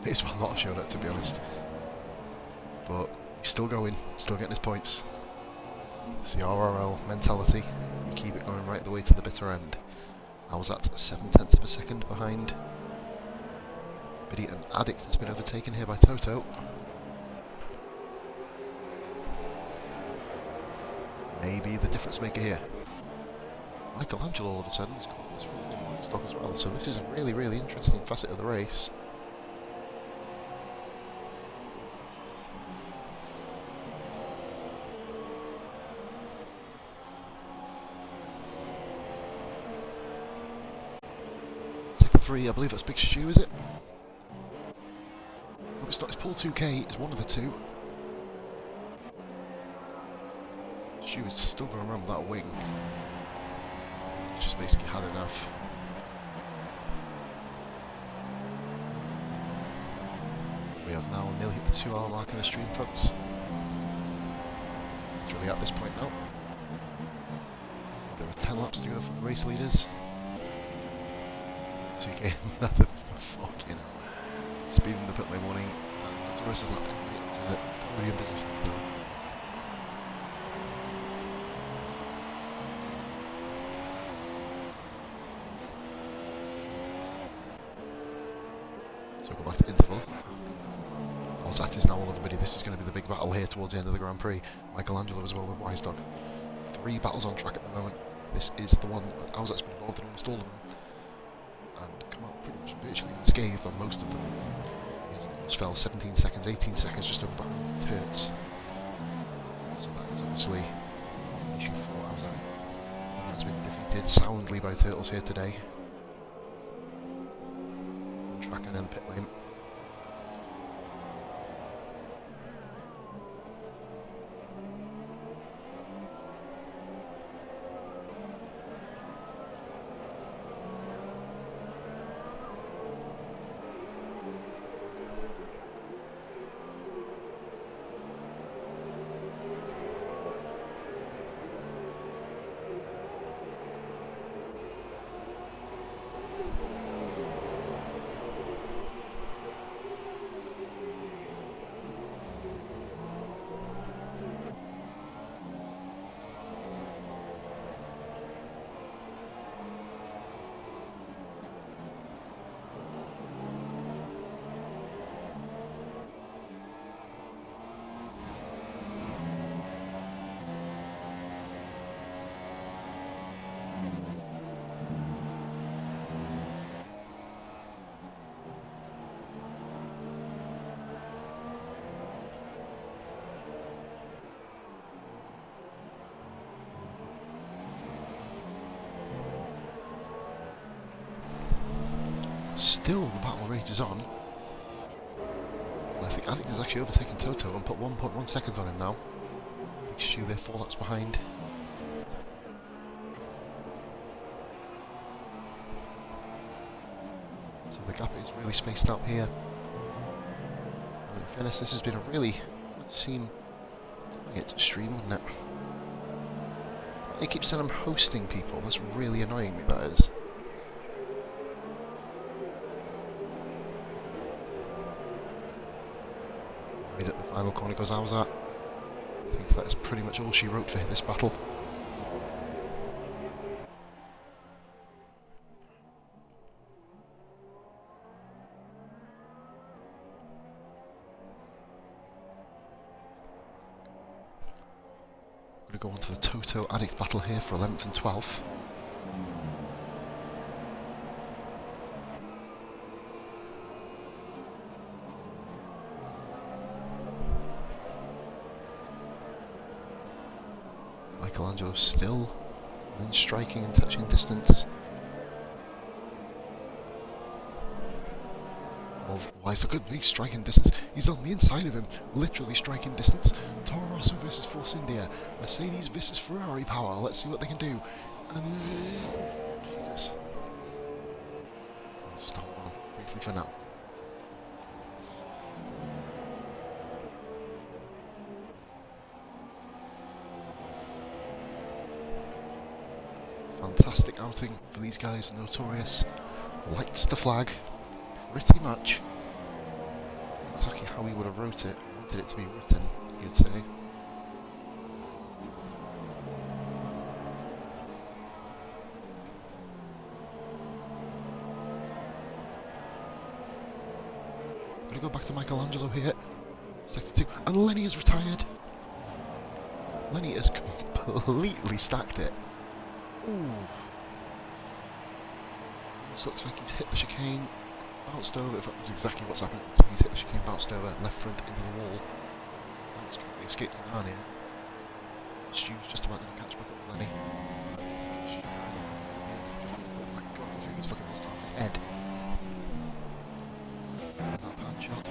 It's well not have showed it, to be honest. But he's still going, still getting his points. It's the RRL mentality. You keep it going right the way to the bitter end. I was at 7/10 of a second behind Biddy, and Addict has been overtaken here by Toto. Maybe the difference maker here. Michelangelo all of a sudden has caught this really wide stock as well, so this is a really interesting facet of the race. Sector 3, I believe that's Big Stew, is it? No, it's not, it's Paul 2K, it's one of the two. Stew is still going around with that wing. He's just basically had enough. We have now nearly hit the 2-hour mark in the stream, folks. It's really at this point now. There are 10 laps to go for the race leaders. 2K, nothing. Fucking hell. Speeding the pit lane warning. Torres is not down to podium position. So go back to interval. Alzat is now all over Biddy. This is going to be the big battle here towards the end of the Grand Prix. Michelangelo as well with Wise Dog. 3 battles on track at the moment. This is the one that Alzat's been involved in almost all of them. And come out pretty much virtually unscathed on most of them. He has of course fell 17 seconds, 18 seconds just over behind Turts. So that is obviously an issue for Alzat. He has been defeated soundly by Turtles here today. On track and in the pit lane. Still the battle rages on. And I think Addict has actually overtaken Toto and put 1.1 seconds on him now. Big Stu there, 4 laps behind. So the gap is really spaced out here. And in fairness, this has been a really, would seem, quiet stream, wouldn't it? It keeps saying I'm hosting people, that's really annoying me, that is. Right at the final corner goes Alzat. I think that is pretty much all she wrote for this battle. We're going to go on to the Toto Addict battle here for 11th and 12th. Michelangelo still within striking and touching distance of Wise. Look at big striking distance. He's on the inside of him, literally striking distance. Toro Rosso versus Force India. Mercedes versus Ferrari power. Let's see what they can do. Jesus. Just hold on briefly for now. Fantastic outing for these guys, Notorious. Lights the flag, pretty much. Exactly how he would have wrote it, wanted it to be written, you'd say. Gonna go back to Michelangelo here. Sector 2, and Lenny has retired. Lenny has completely stacked it. Ooh. This looks like he's hit the chicane, bounced over. In fact, that's exactly what's happened. So he's hit the chicane, bounced over, left front into the wall. That was completely escaped to Narnia. Stu's just about to catch back up with Lenny. Oh my god, he's fucking lost half his head. That pan shot.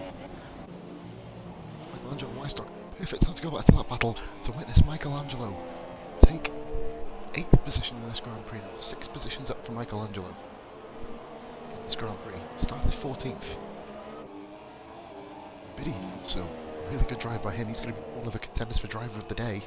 Michelangelo Wystock, perfect time to go back to that battle to witness Michelangelo take 8th position in this Grand Prix. 6 positions up for Michelangelo in this Grand Prix. Started 14th. Biddy, so really good drive by him. He's going to be one of the contenders for driver of the day.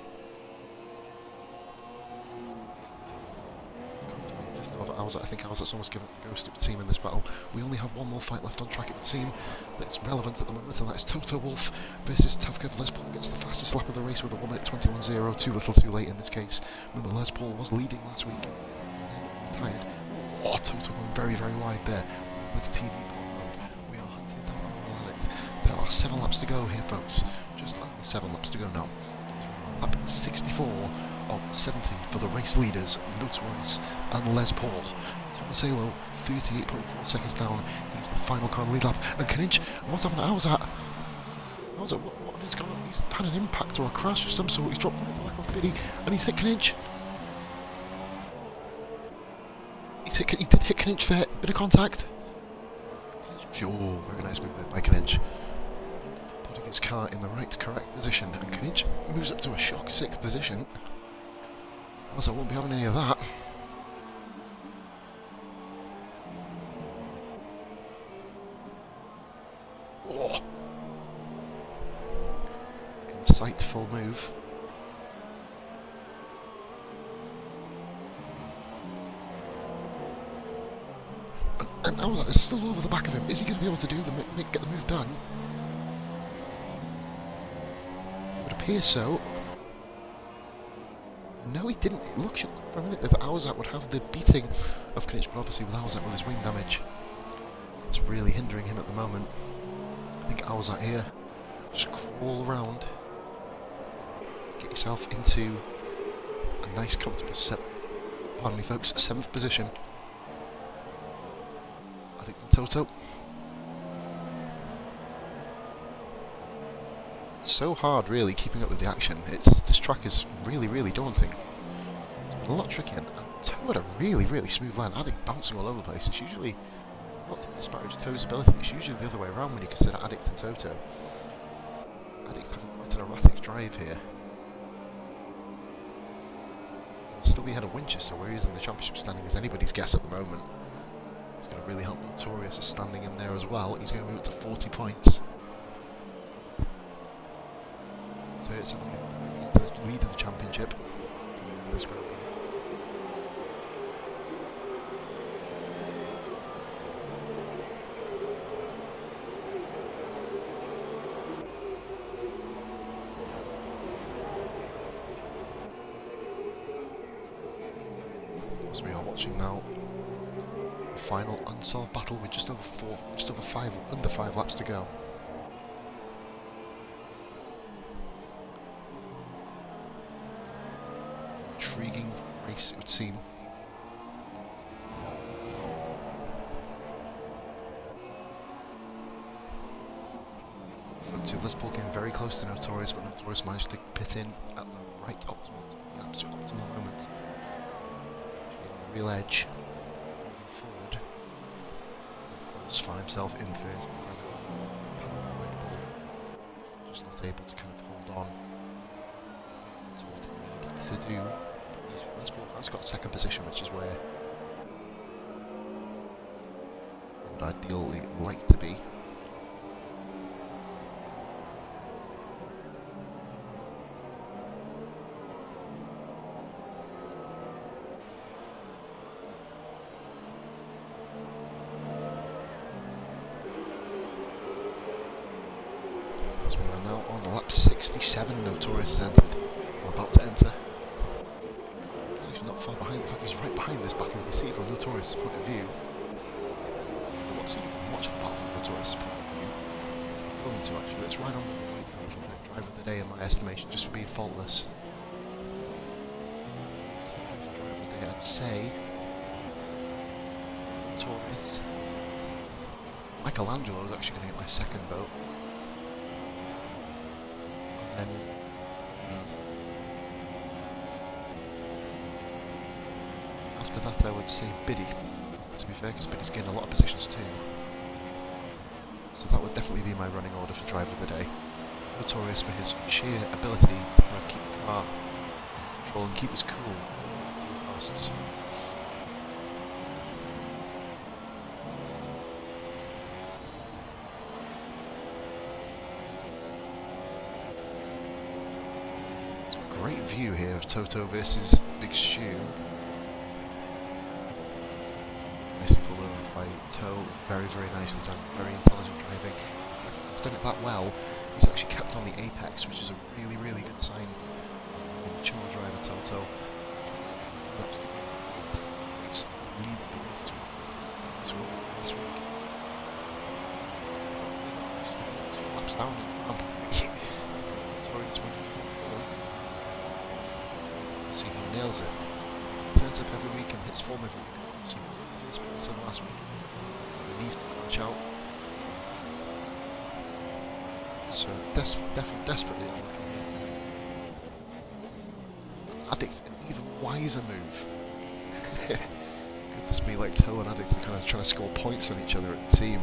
I think Alzat's almost given up the ghost, it would seem, in this battle. We only have one more fight left on track, it would seem, that's relevant at the moment, and that is Toto Wolff versus Tough Guy. Les Paul gets the fastest lap of the race with a 1 minute 21.0, too little too late in this case. Remember, Les Paul was leading last week, and then retired. Oh, Toto going very, very wide there. With TV mode. We are hunting down our Alex. There are 7 laps to go here, folks. Just under 7 laps to go now. Lap 64 of 70 for the race leaders, Notorious and Les Paul. Thomas Halo, 38.4 seconds down. He's the final car lead lap. And Kaninch, what's happened? How's that? What has gone on? He's had an impact or a crash of some sort. He's dropped right back off Biddy and he's hit Kaninch. He did hit Kaninch there. Bit of contact. Oh, very nice move there by Kaninch. Putting his car in the right, correct position. And Kaninch moves up to a shock 6th position. I won't be having any of that. Oh. Insightful move. And Alzat is still over the back of him. Is he going to be able to get the move done? It would appear so. No, he didn't. It looks for a minute that Alzat would have the beating of Kaninch, but obviously with Alzat with his wing damage, it's really hindering him at the moment. I think Alzat here, just crawl around, get yourself into a nice comfortable pardon me folks, 7th position. Addict and Toto. So hard really keeping up with the action. This track is really, really daunting. It's been a lot trickier, and Toto had a really, really smooth line. Addict bouncing all over the place. It's usually not to disparage To's ability, it's usually the other way around when you consider Addict and Toto. Addict having quite an erratic drive here. Still be ahead of Winchester, where he is in the championship standing is anybody's guess at the moment. It's going to really help Notorious is standing in there as well. He's going to move up to 40 points. So it's moving into the lead of the championship. As we are watching now, the final unsolved battle with under 5 laps to go. Intriguing race, it would seem. Front two of Liverpool came very close to Notorious, but Notorious managed to pit in at the right the absolute optimal moment. Real edge moving forward. Of course, found himself in third. Red Bull just not able to kind of hold on to what it needed to do. Red Bull has got second position, which is where I would ideally like to be. As we are now on lap 67, Notorious has entered. We're about to enter. He's actually not far behind. In fact, he's right behind this battle. You can see from Notorious' point of view. Watch the battle from Notorious' point of view. Going to actually, let's ride on the right for a little bit. Driver of the day, in my estimation, just for being faultless. Driver of the day, I'd say. Notorious. Michelangelo is actually going to get my second vote. And after that I would say Biddy, to be fair, because Biddy's gained a lot of positions too. So that would definitely be my running order for driver of the day. Notorious for his sheer ability to kind of keep the car in control and keep us cool through costs. Great view here of Toto versus Big Shoe. Nicely pulled over by Toe, very nicely done, very intelligent driving. In fact, he's done it that well, he's actually kept on the apex, which is a really good sign. Mature driver Toto. Lead the race this week. Just 2 laps down. Notorious winning 2-4. See if he nails it. If he turns up every week and hits form every week, see what's the first place in last week. Relief to catch out. So desperately looking at Addict, an even wiser move. Could this be like Toe and Addict are kind of trying to score points on each other at the team?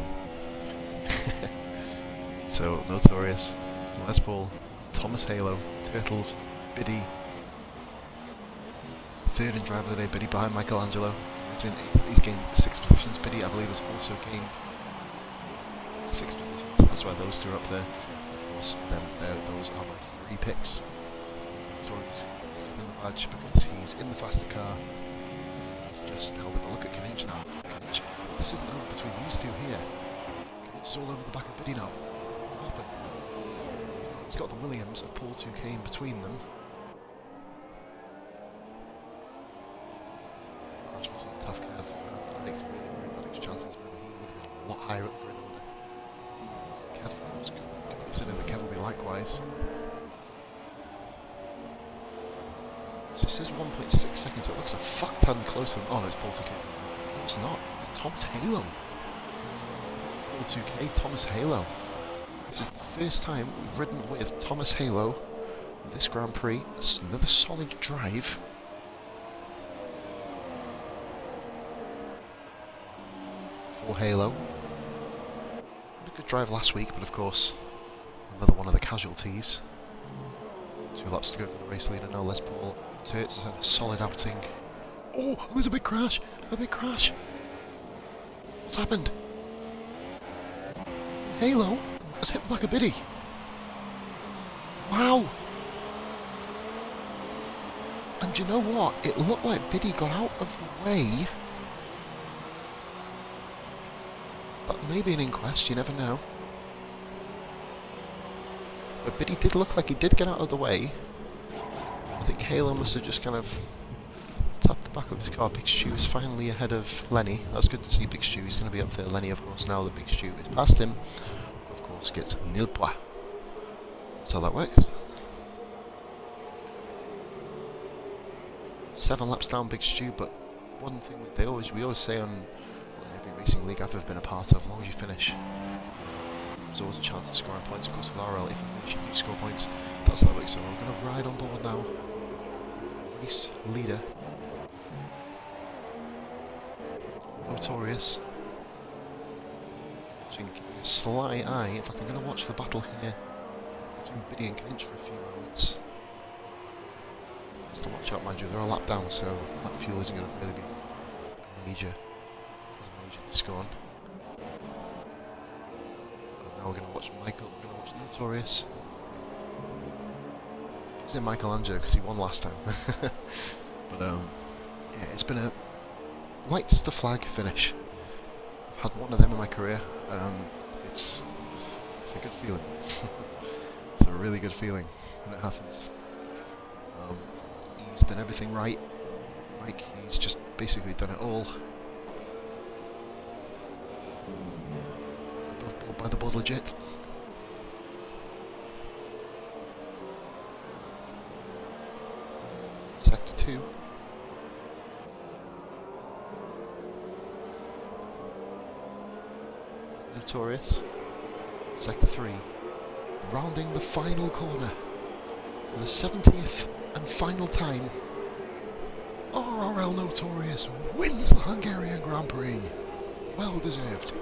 So Notorious, Les Paul, Thomas Halo, Turtles, Biddy. Third in driver of the day, Biddy behind Michelangelo. He's gained 6 positions. Biddy, I believe, has also gained 6 positions. That's why those two are up there. Of course, those are my 3 picks. Notorious is within the badge because he's in the faster car. He's just held it. Look at Kinich now. Kinich, this isn't over between these two here. Kinich is all over the back of Biddy now. What happened? He's got the Williams of Paul 2K in between them. Tough Kev. Addict's Addict's chances, maybe he would have been a lot higher at the grid order. Kev was considering that Kev will be likewise. It just says 1.6 seconds, it looks a fuck ton closer than. Oh no, it's Paul 2K. No, it's not. It's Thomas Halo. Paul 2K, Thomas Halo. This is the first time we've ridden with Thomas Halo this Grand Prix. It's another solid drive. for Halo. Had a good drive last week, but of course, another one of the casualties. 2 laps to go for the race leader now. Les Paul Turts has had a solid outing. Oh, there's a big crash! A big crash! What's happened? Halo has hit the back of Biddy. Wow! And you know what? It looked like Biddy got out of the way. That may be an inquest, you never know. But Biddy did look like he did get out of the way. I think Halo must have just kind of tapped the back of his car. Big Stu is finally ahead of Lenny. That's good to see Big Stu. He's going to be up there. Lenny, of course, now that Big Stu is past him, of course, gets nil points. That's how that works. 7 laps down Big Stu, but one thing we always say on every racing league I've ever been a part of, as long as you finish, there's always a chance of scoring points. Of course, with RL, if you finish, you do score points. That's how it works. So we're going to ride on board now. Race leader, Notorious. Keeping a sly eye. In fact, I'm going to watch the battle here between Biddy and Kinch for a few moments. Just to watch out, mind you, they're a lap down, so that fuel isn't going to really be major to score on. And now we're going to watch Michael, we're going to watch Notorious. I was in Michelangelo because he won last time. But yeah, it's been a lights the flag finish. I've had one of them in my career. It's a good feeling. It's a really good feeling when it happens. He's done everything right. Mike, he's just basically done it all. Above board, by the board legit. Sector 2. Notorious. Sector 3. Rounding the final corner for the 70th and final time. RRL Notorious wins the Hungarian Grand Prix. Well deserved.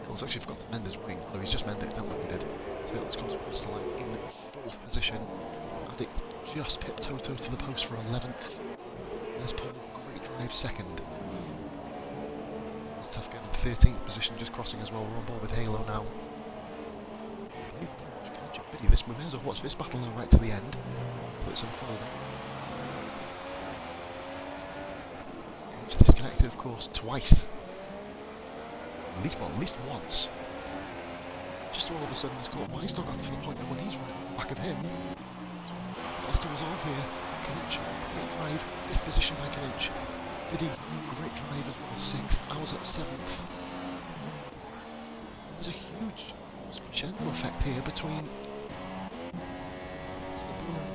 Turtles actually forgot to mend his wing. No, he's just mended it, didn't look he did. Turtles comes across the line in 4th position. Addict just pipped Toto to the post for 11th. Les Paul, great drive, 2nd. It's tough getting 13th position, just crossing as well. We're on board with Halo now. This, we may as well watch this battle now right to the end. It's unfolding. He's disconnected, of course, twice. At least once. Just all of a sudden he's caught. Why he's not got to the point when he's right on the back of him. That's to resolve here. Kinch, great drive, 5th position by Kinch. Biddy, great drive as well, 6th. I was at 7th. There's a huge crescendo effect here between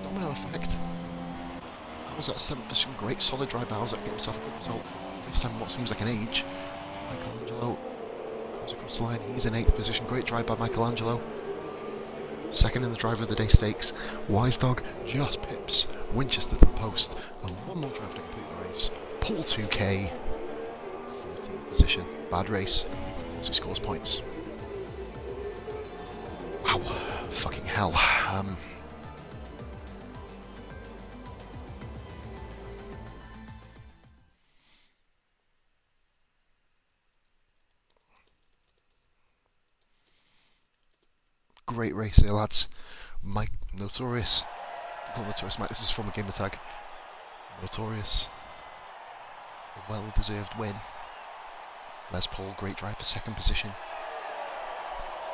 domino effect. I was at 7th position, great solid drive by Bowser, get himself a good result for this time what seems like an age. Michelangelo comes across the line, he's in 8th position, great drive by Michelangelo. 2nd in the driver of the day stakes. Wise Dog just pips Winchester to the post, and one more drive to complete the race. Paul 2K, 14th position, bad race, once he scores points. Wow, fucking hell. Great race here, lads. Mike Notorious. Not Notorious, Mike, this is from a gamer tag. Notorious. A well-deserved win. Les Paul, great drive for 2nd position.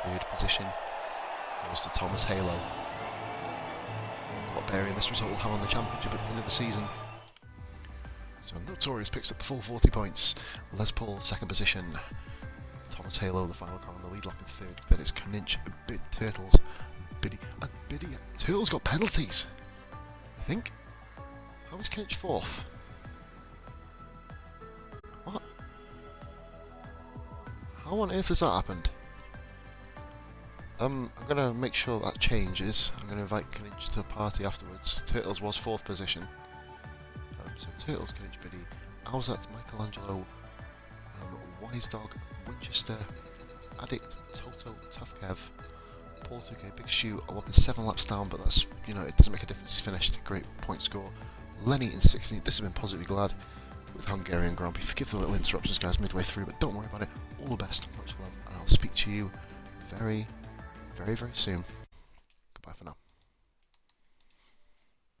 3rd position goes to Thomas Halo. What bearing this result will have on the championship at the end of the season. So Notorious picks up the full 40 points. Les Paul, 2nd position. Thomas Halo, the final car on the lead lap in 3rd. Then it's Kinch, Turtles, Biddy, and Biddy. Turtles got penalties, I think. How was Kinch 4th? What? How on earth has that happened? I'm going to make sure that changes. I'm going to invite Kinch to the party afterwards. Turtles was 4th position. So Turtles, Kinch, Biddy, Alzat, Michelangelo, Wise Dog, Winchester, Addict, Toto, Tough Kev, Paul 2K, Big Shoe, a whopping 7 laps down, but that's, you know, it doesn't make a difference, he's finished, great point score. Lenny in 16th, this has been Positively Glad with Hungarian Grand Prix. Forgive the little interruptions, guys, midway through, but don't worry about it, all the best, much love, and I'll speak to you very, very, very soon.